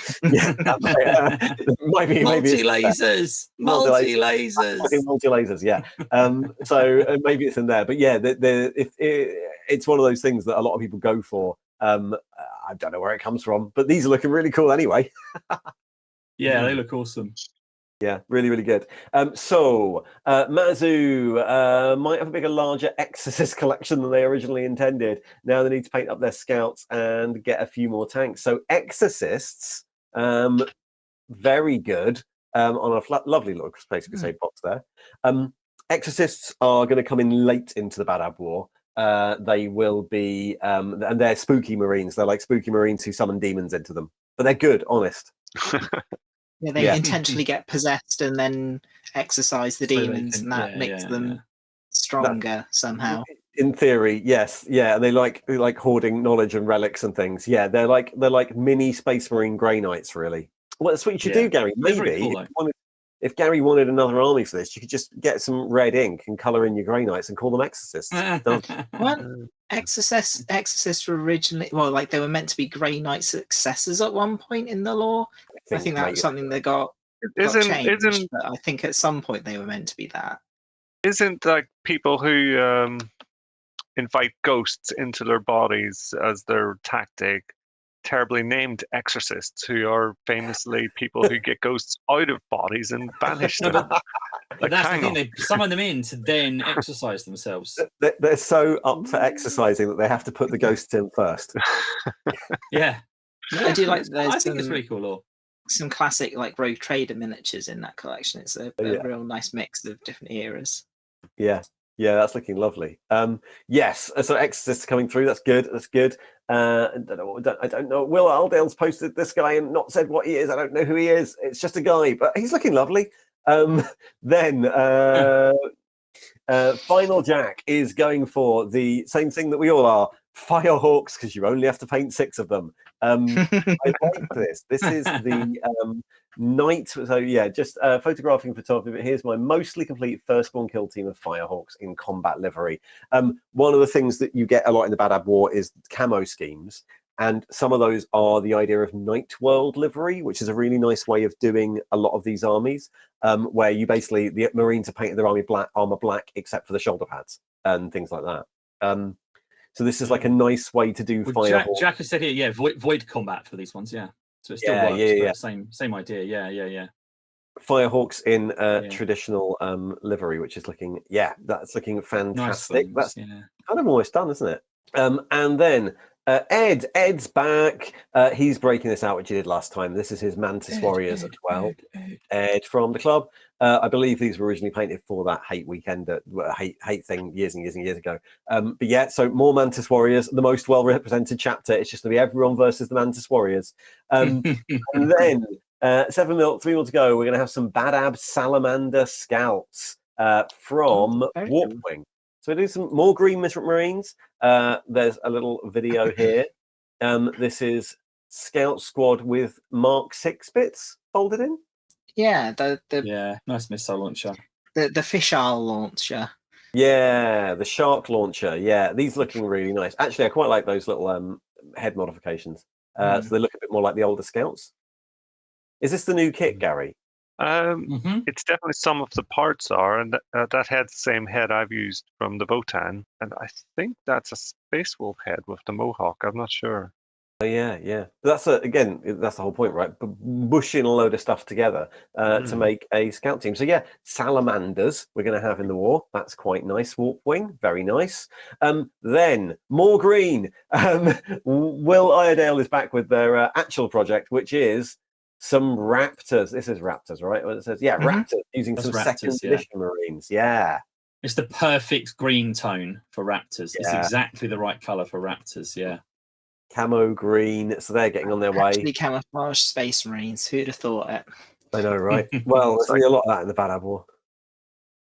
be multi-lasers. Yeah. So maybe it's in there. But yeah, it's one of those things that a lot of people go for. I don't know where it comes from, but these are looking really cool anyway. Yeah, they look awesome. Yeah, really, really good. So Mazu might have a bigger, larger Exorcist collection than they originally intended. Now they need to paint up their scouts and get a few more tanks. So Exorcists, very good on a lovely little space crusade box there. Exorcists are going to come in late into the Badab War. They will be, and they're spooky Marines. They're like spooky Marines who summon demons into them, but they're good, honest. Yeah, they intentionally get possessed and then exorcise the demons, and that makes them stronger somehow. In theory, yes, yeah, and they like hoarding knowledge and relics and things. Yeah, they're like mini Space Marine Grey Knights, really. Well, that's what you should do, Gary. Maybe cool, if Gary wanted another army for this, you could just get some red ink and colour in your Grey Knights and call them Exorcists. Well, Exorcists were originally, they were meant to be Grey Knight successors at one point in the lore. I think that was something that got changed, but I think at some point they were meant to be that. Isn't like people who invite ghosts into their bodies as their tactic terribly named exorcists, who are famously people who get ghosts out of bodies and banish them? But that's the thing, they summon them in to then exercise themselves. They're so up for exercising that they have to put the ghosts in first. Yeah. I do like I think it's really cool lore. Some classic Rogue Trader miniatures in that collection. It's a real nice mix of different eras. Yeah, that's looking lovely. Yes, so Exorcists coming through. That's good. I don't know. Will Aldale's posted this guy and not said what he is. I don't know who he is. It's just a guy, but he's looking lovely. Then Final Jack is going for the same thing that we all are, Firehawks, because you only have to paint 6 of them. I like this. This is the Knight. So yeah, just photographing photography. But here's my mostly complete firstborn kill team of Firehawks in combat livery. One of the things that you get a lot in the Badab War is camo schemes. And some of those are the idea of Night World livery, which is a really nice way of doing a lot of these armies, where you basically, the Marines are painting their armor black, except for the shoulder pads and things like that. So this is like a nice way to do fire. Jack has said here, void combat for these ones, So it still works, but same idea, yeah. Firehawks in traditional livery, which is looking, that's looking fantastic. Nice, that's kind of almost done, isn't it? And then Ed's back. He's breaking this out, which he did last time. This is his Mantis Warriors as well. Ed from the club. I believe these were originally painted for that hate weekend, hate thing years and years ago. But yeah, so more Mantis Warriors, the most well-represented chapter. It's just going to be everyone versus the Mantis Warriors. And then 3 mil to go. We're going to have some Badab Salamander Scouts from Warpwing. So we do some more Green Marines. There's a little video here. This is Scout Squad with Mark 6 bits folded in. Yeah, nice missile launcher. The fisheye launcher. Yeah, the shark launcher. Yeah, these looking really nice. Actually, I quite like those little head modifications. So they look a bit more like the older Scouts. Is this the new kit, Gary? It's definitely some of the parts are, and that head's the same head I've used from the Votan, and I think that's a Space Wolf head with the Mohawk. I'm not sure. Yeah. That's again, that's the whole point, right? Bushing a load of stuff together to make a scout team. So yeah, salamanders we're going to have in the war. That's quite nice. Warpwing, very nice. Then more green. Will Iredale is back with their actual project, which is some Raptors. This is Raptors, right? Well, it says Raptors using some Raptors, second edition Marines. Yeah. It's the perfect green tone for Raptors. It's exactly the right color for Raptors. Yeah. Camo green, so they're getting on their way. Actually, camouflage Space Marines. Who'd have thought it? I know, right? Well, there's only a lot of that in the Badab War.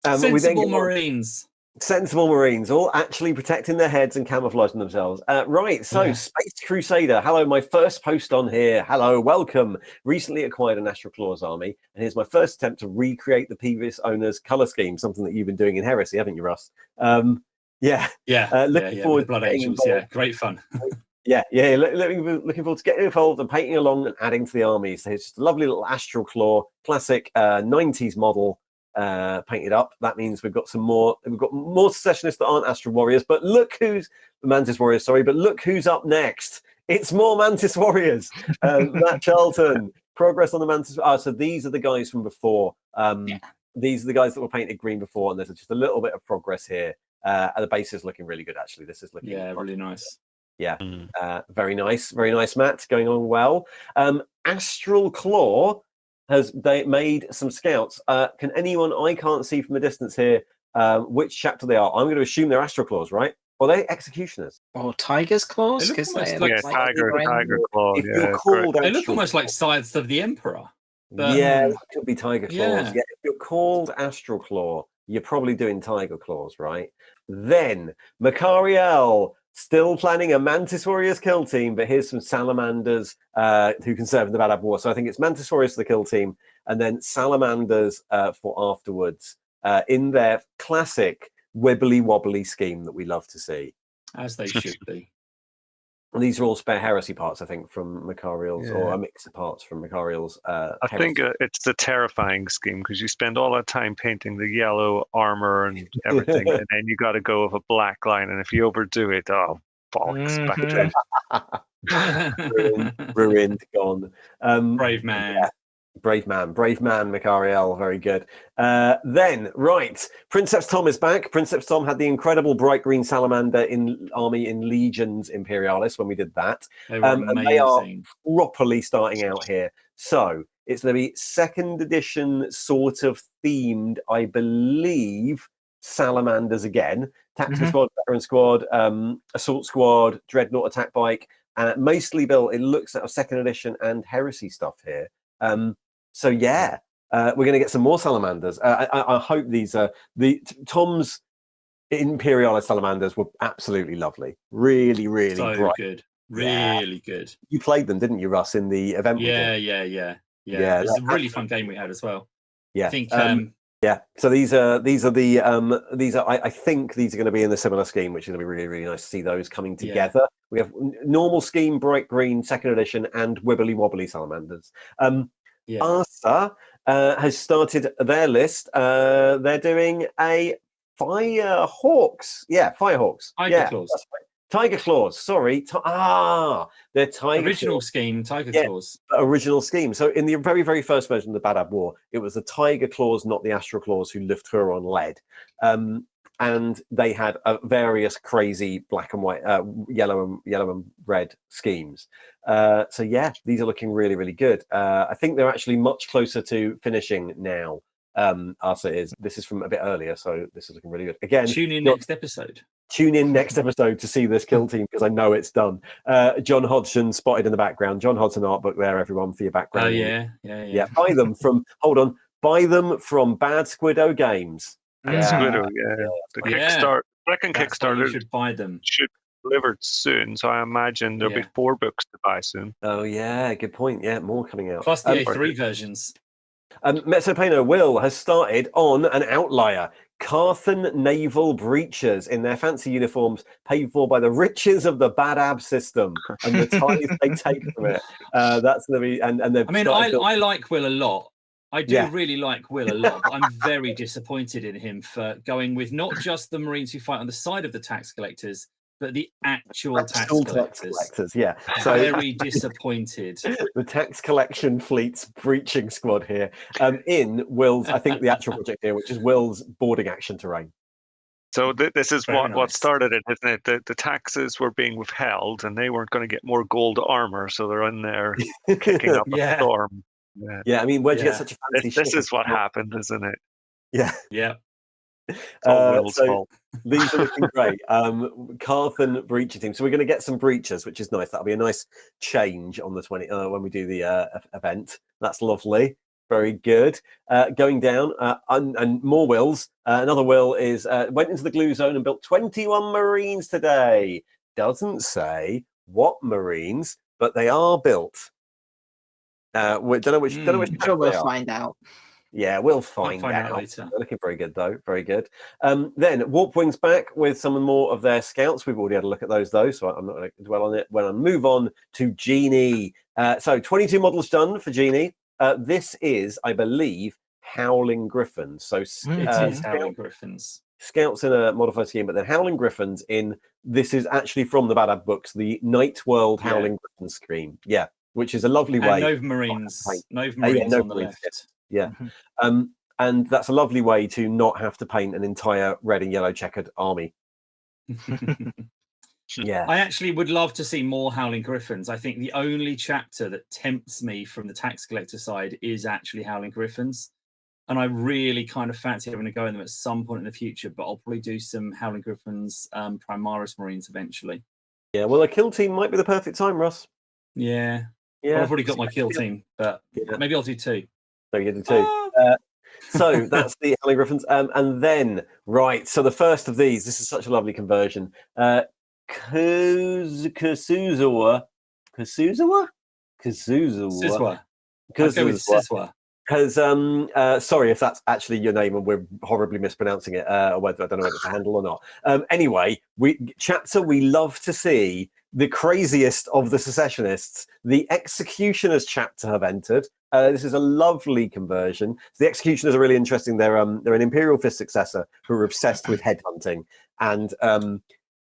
Sensible Marines. Sensible Marines, all actually protecting their heads and camouflaging themselves. Right, so Space Crusader. Hello, my first post on here. Hello, welcome. Recently acquired an Astral Claws army, and here's my first attempt to recreate the previous owner's color scheme, something that you've been doing in Heresy, haven't you, Russ? Looking forward to Blood Angels. Yeah, great fun. Looking forward to getting involved and painting along and adding to the army. So it's just a lovely little Astral Claw, classic 90s model painted up. That means we've got more secessionists that aren't Astral Warriors, but look who's Mantis Warriors, but look who's up next. It's more Mantis Warriors. Matt Charlton, progress on the Mantis. So these are the guys from before. These are the guys that were painted green before, and there's just a little bit of progress here. And the base is looking really good, actually. This is looking really nice. Yeah, very nice, Matt. Going on well. Astral Claw they made some scouts. Can anyone? I can't see from the distance here which chapter they are. I'm going to assume they're Astral Claws, right? Or are they executioners? Or Tiger's Claws? They look Because almost they like Tiger Claw. If you're called they look Astral almost like Claw- sides of the Emperor. But, yeah, that could be Tiger Claws. Yeah. Yeah, if you're called Astral Claw, you're probably doing Tiger Claws, right? Then Macariel, still planning a Mantis Warriors kill team, but here's some Salamanders who can serve in the Badab War. So I think it's Mantis Warriors for the kill team, and then Salamanders for afterwards in their classic wibbly wobbly scheme that we love to see. as they should be. And these are all spare heresy parts, I think, from Macariel's, or a mix of parts from Macariel's. I think it's the terrifying scheme because you spend all that time painting the yellow armor and everything, and then you got to go with a black line, and if you overdo it, oh, bollocks, back to ruined, gone. Brave man. Yeah. Brave man, Macariel, very good. Then, right, Princeps Tom is back. Princeps Tom had the incredible bright green salamander army in Legions Imperialis when we did that. They were amazing. And they are properly starting out here. So it's going to be second edition sort of themed, I believe, salamanders again. Tactical squad, veteran squad, assault squad, dreadnought attack bike, mostly built. It looks at a second edition and heresy stuff here. So yeah, we're going to get some more salamanders. I hope these are Tom's Imperialis salamanders were absolutely lovely, really so bright. Good, really good. You played them, didn't you, Russ, in the event? Yeah. It was a really fun game we had as well. Yeah, I think. Yeah, so these are I think these are going to be in the similar scheme, which is going to be really nice to see those coming together. Yeah. We have normal scheme, bright green, second edition, and wibbly wobbly salamanders. Arsa has started their list. They're doing a Firehawks. Yeah, Firehawks. Tiger Claws. That's right. Tiger Claws. Sorry. They're Tiger original Claws. Scheme, Tiger Claws. Original scheme. So in the very first version of the Badab War, it was the Tiger Claws, not the Astral Claws, who lived her on lead. And they had various crazy black and white, yellow and red schemes. So yeah, these are looking really good. I think they're actually much closer to finishing now. Arsa is. This is from a bit earlier, so this is looking really good. Again, tune in next episode. Tune in next episode to see this kill team because I know it's done. John Hodgson spotted in the background. John Hodgson art book there, everyone, for your background. Oh yeah. Buy them from. Buy them from Bad Squiddo Games. Squiddo, The Kickstarter. I reckon Kickstarter should buy them. Should be delivered soon, so I imagine there'll be 4 books to buy soon. Oh yeah, good point. Yeah, more coming out. Plus the A3 versions. Mezzopano Will has started on an outlier. Carthan Naval Breachers in their fancy uniforms, paid for by the riches of the Badab system and the tithe they take from it. That's going to be, and they've. I mean, I like Will a lot. I do really like Will a lot, but I'm very disappointed in him for going with not just the Marines who fight on the side of the tax collectors, but the actual tax collectors. Yeah, so very disappointed. The tax collection fleet's breaching squad here. In Will's, I think the actual project here, which is Will's boarding action terrain. So this is what started it, isn't it? The taxes were being withheld, and they weren't going to get more gold armor, so they're in there kicking up a storm. Yeah, I mean, where'd you get such a fancy ship? This is what happened, isn't it? Yeah. It's all Will's fault. These are looking great. Carthan Breacher team. So we're going to get some breachers, which is nice. That'll be a nice change on the 20 when we do the event. That's lovely. Very good. Going down and more wills. Another will is went into the glue zone and built 21 Marines today. Doesn't say what Marines, but they are built. We don't know which. Sure, we'll find out. Yeah, we'll find out later. They're looking very good, though. Very good. Then Warp Wings back with some more of their scouts. We've already had a look at those, though, so I'm not going to dwell on it. When I move on to Genie. So 22 models done for Genie. This is, I believe, Howling Griffins. So Howling Griffins. Scouts in a modified scheme, but then Howling Griffins in, this is actually from the Badab books, the Night World Howling Griffins scheme. Yeah, which is a lovely way. Nova Marines. Nova Marines on the left. Yeah. and that's a lovely way to not have to paint an entire red and yellow checkered army. Yeah, I actually would love to see more Howling Griffins. I think the only chapter that tempts me from the tax collector side is actually Howling Griffins, and I really kind of fancy having a go in them at some point in the future. But I'll probably do some Howling Griffins Primaris Marines eventually. yeah. Well, a kill team might be the perfect time, Russ. Yeah. Yeah, Well, I've already got my kill team, but maybe I'll do 2. So you do 2. So that's the Howling Griffins. And then, right, so the first of these, this is such a lovely conversion. Kazuzawa. Because sorry if that's actually your name and we're horribly mispronouncing it, or whether I don't know whether it's a handle or not. Anyway, we love to see the craziest of the secessionists. The Executioners chapter have entered. This is a lovely conversion. The Executioners are really interesting. They're an Imperial Fist successor who are obsessed with headhunting, and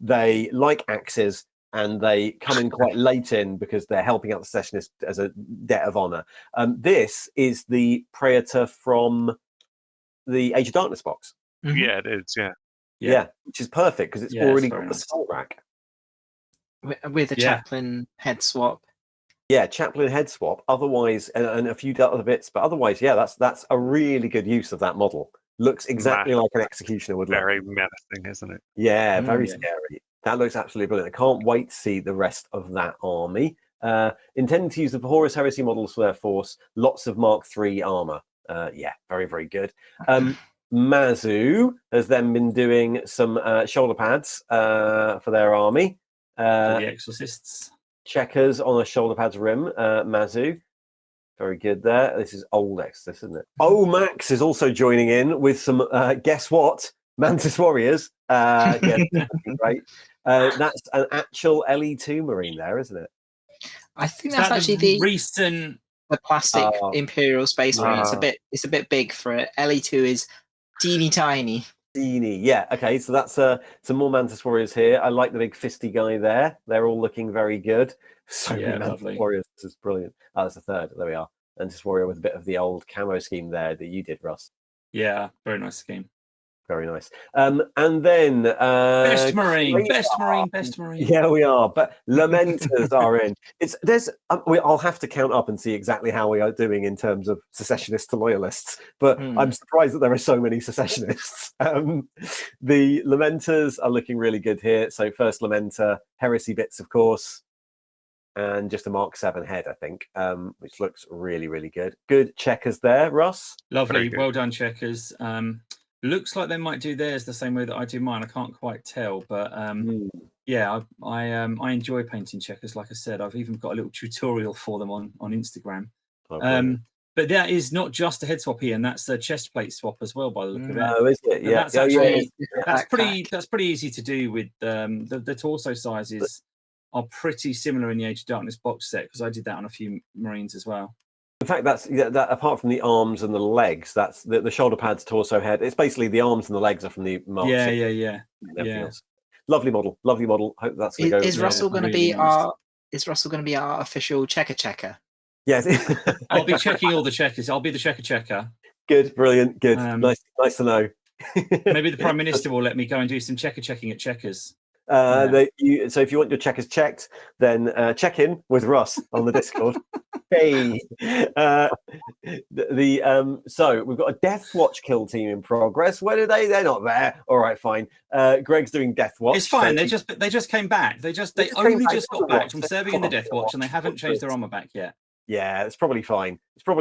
they like axes, and they come in quite late in because they're helping out the secessionists as a debt of honor. This is the Praetor from the Age of Darkness box. Mm-hmm. Yeah, it is. Yeah, which is perfect because it's already got the skull rack with a chaplain head swap. Yeah, chaplain head swap. Otherwise, and a few other bits, but otherwise, yeah, that's a really good use of that model. Looks exactly like an executioner would look. Very menacing, isn't it? Yeah, very scary. That looks absolutely brilliant. I can't wait to see the rest of that army. Intending to use the Horus Heresy models for their force. Lots of Mark III armor. Yeah, very, very good. Mazu has then been doing some shoulder pads for their army. For the Exorcists. Checkers on a shoulder pads rim. Mazu. Very good there. This is old Exorcist, isn't it? Oh, Max is also joining in with some, guess what? Mantis Warriors. Yeah, great. That's an actual LE2 Marine there, isn't it? I think that's actually the recent plastic Imperial Space Marine. It's a bit big for it. LE2 is teeny tiny. Teeny, yeah. Okay, so that's some more Mantis Warriors here. I like the big fisty guy there. They're all looking very good. So many Mantis Warriors. This is brilliant. Oh, that's the third. There we are. Mantis Warrior with a bit of the old camo scheme there that you did, Russ. Yeah, very nice scheme. Very nice. And then best Marine. Yeah, we are. But Lamenters are in. I'll have to count up and see exactly how we are doing in terms of secessionists to loyalists. But I'm surprised that there are so many secessionists. The Lamenters are looking really good here. So first Lamenter, Heresy bits, of course, and just a Mark 7 head, I think, which looks really, really good. Good checkers there, Russ. Lovely, well done, checkers. Looks like they might do theirs the same way that I do mine. I can't quite tell, but yeah, I enjoy painting checkers. Like I said, I've even got a little tutorial for them on Instagram. But that is not just a head swap here, and that's a chest plate swap as well, by the look of it. Oh, is it? Yeah, that's actually that's pretty easy to do with the torso sizes are pretty similar in the Age of Darkness box set because I did that on a few Marines as well. In fact, that apart from the arms and the legs, that's the shoulder pads, torso, head. It's basically the arms and the legs are from the Mark. Yeah. Else. Lovely model. Hope that's going to go. Is Russell going to be our official checker? Yes. I'll be checking all the checkers. I'll be the checker. Good, brilliant, good. Nice to know. Maybe the Prime Minister will let me go and do some checking at checkers. So if you want your checkers checked, then check in with Russ on the Discord. Hey, so we've got a Death Watch kill team in progress. Where are they? They're not there. All right, fine. Greg's doing Death Watch. It's fine. They just came back. They only just got back from serving in the Death Watch, and they haven't changed their armor back yet. Yeah, it's probably fine. So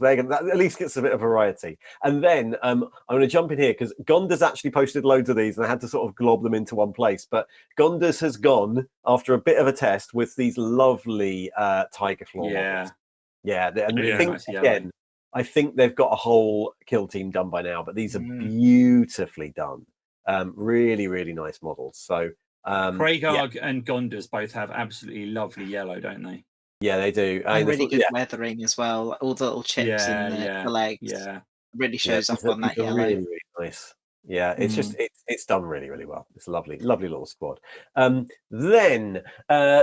they're going that at least gets a bit of variety. And then I'm going to jump in here because Gonda's actually posted loads of these and I had to sort of glob them into one place. But Gonda's has gone after a bit of a test with these lovely Tiger Claw models. Yeah. And I think they've got a whole kill team done by now, but these are beautifully done. Really, really nice models. So Kragar and Gonda's both have absolutely lovely yellow, don't they? Yeah, they do. And really good weathering as well. All the little chips in the legs. Yeah, really shows up on that yellow. Really, really nice. Yeah, it's just it's done really, really well. It's a lovely little squad. Then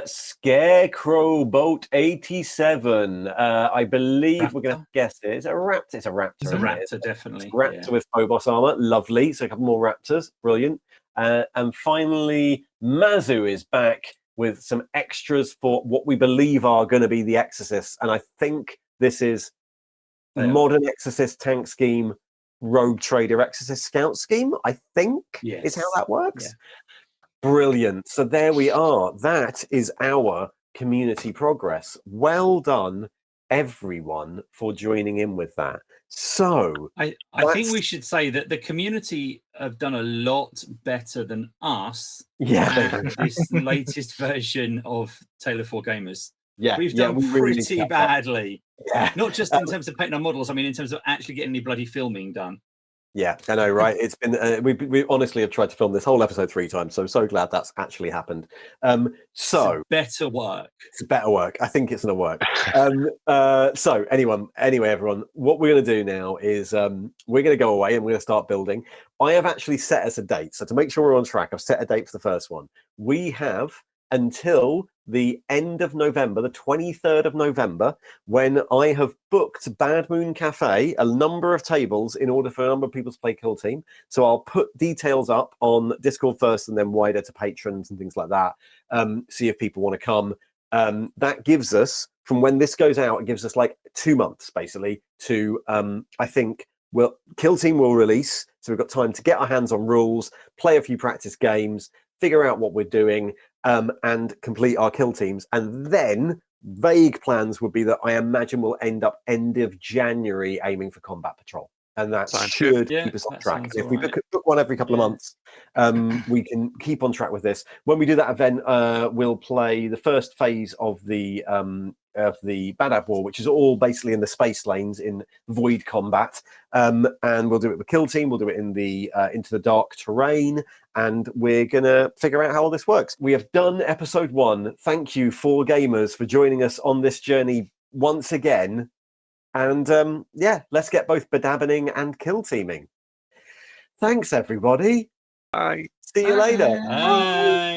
Scarecrow Boat 87. I believe Raptor? we're going to guess it. It's a raptor. It's a raptor. It's a isn't it? raptor, definitely. It's a raptor with Phobos armor. Lovely. So a couple more raptors. Brilliant. And finally, Mazu is back with some extras for what we believe are going to be the Exorcists. And I think this is modern Exorcist tank scheme, Rogue Trader Exorcist Scout scheme, I think is how that works. Yeah. Brilliant. So there we are. That is our community progress. Well done, everyone, for joining in with that. So I think we should say that the community have done a lot better than us at this latest version of Tale of Four Gamers. Yeah, we've done pretty badly. Yeah. Not just in terms of painting our models, I mean in terms of actually getting any bloody filming done. Yeah, I know, right? It's been we honestly have tried to film this whole episode 3 times, so glad that's actually happened. So it's better work. It's better work. I think it's gonna work. So anyway, everyone, what we're gonna do now is we're gonna go away and we're gonna start building. I have actually set us a date, so to make sure we're on track, I've set a date for the first one. We have until the end of November, the 23rd of November, when I have booked Bad Moon Cafe, a number of tables in order for a number of people to play Kill Team. So I'll put details up on Discord first and then wider to patrons and things like that. See if people want to come. That gives us, from when this goes out, it gives us like 2 months basically to, I think, Kill Team will release. So we've got time to get our hands on rules, play a few practice games, figure out what we're doing, and complete our kill teams. And then vague plans would be that I imagine we'll end up end of January aiming for Combat Patrol. And that should keep us on track. And if we book one every couple of months, we can keep on track with this. When we do that event, we'll play the first phase of the BADAB war, which is all basically in the space lanes in void combat. And we'll do it with Kill Team. We'll do it in the into the dark terrain. And we're going to figure out how all this works. We have done episode 1. Thank you, 4 gamers, for joining us on this journey once again. And let's get both Badabbening and Kill Teaming. Thanks, everybody. Bye. See you later. Bye.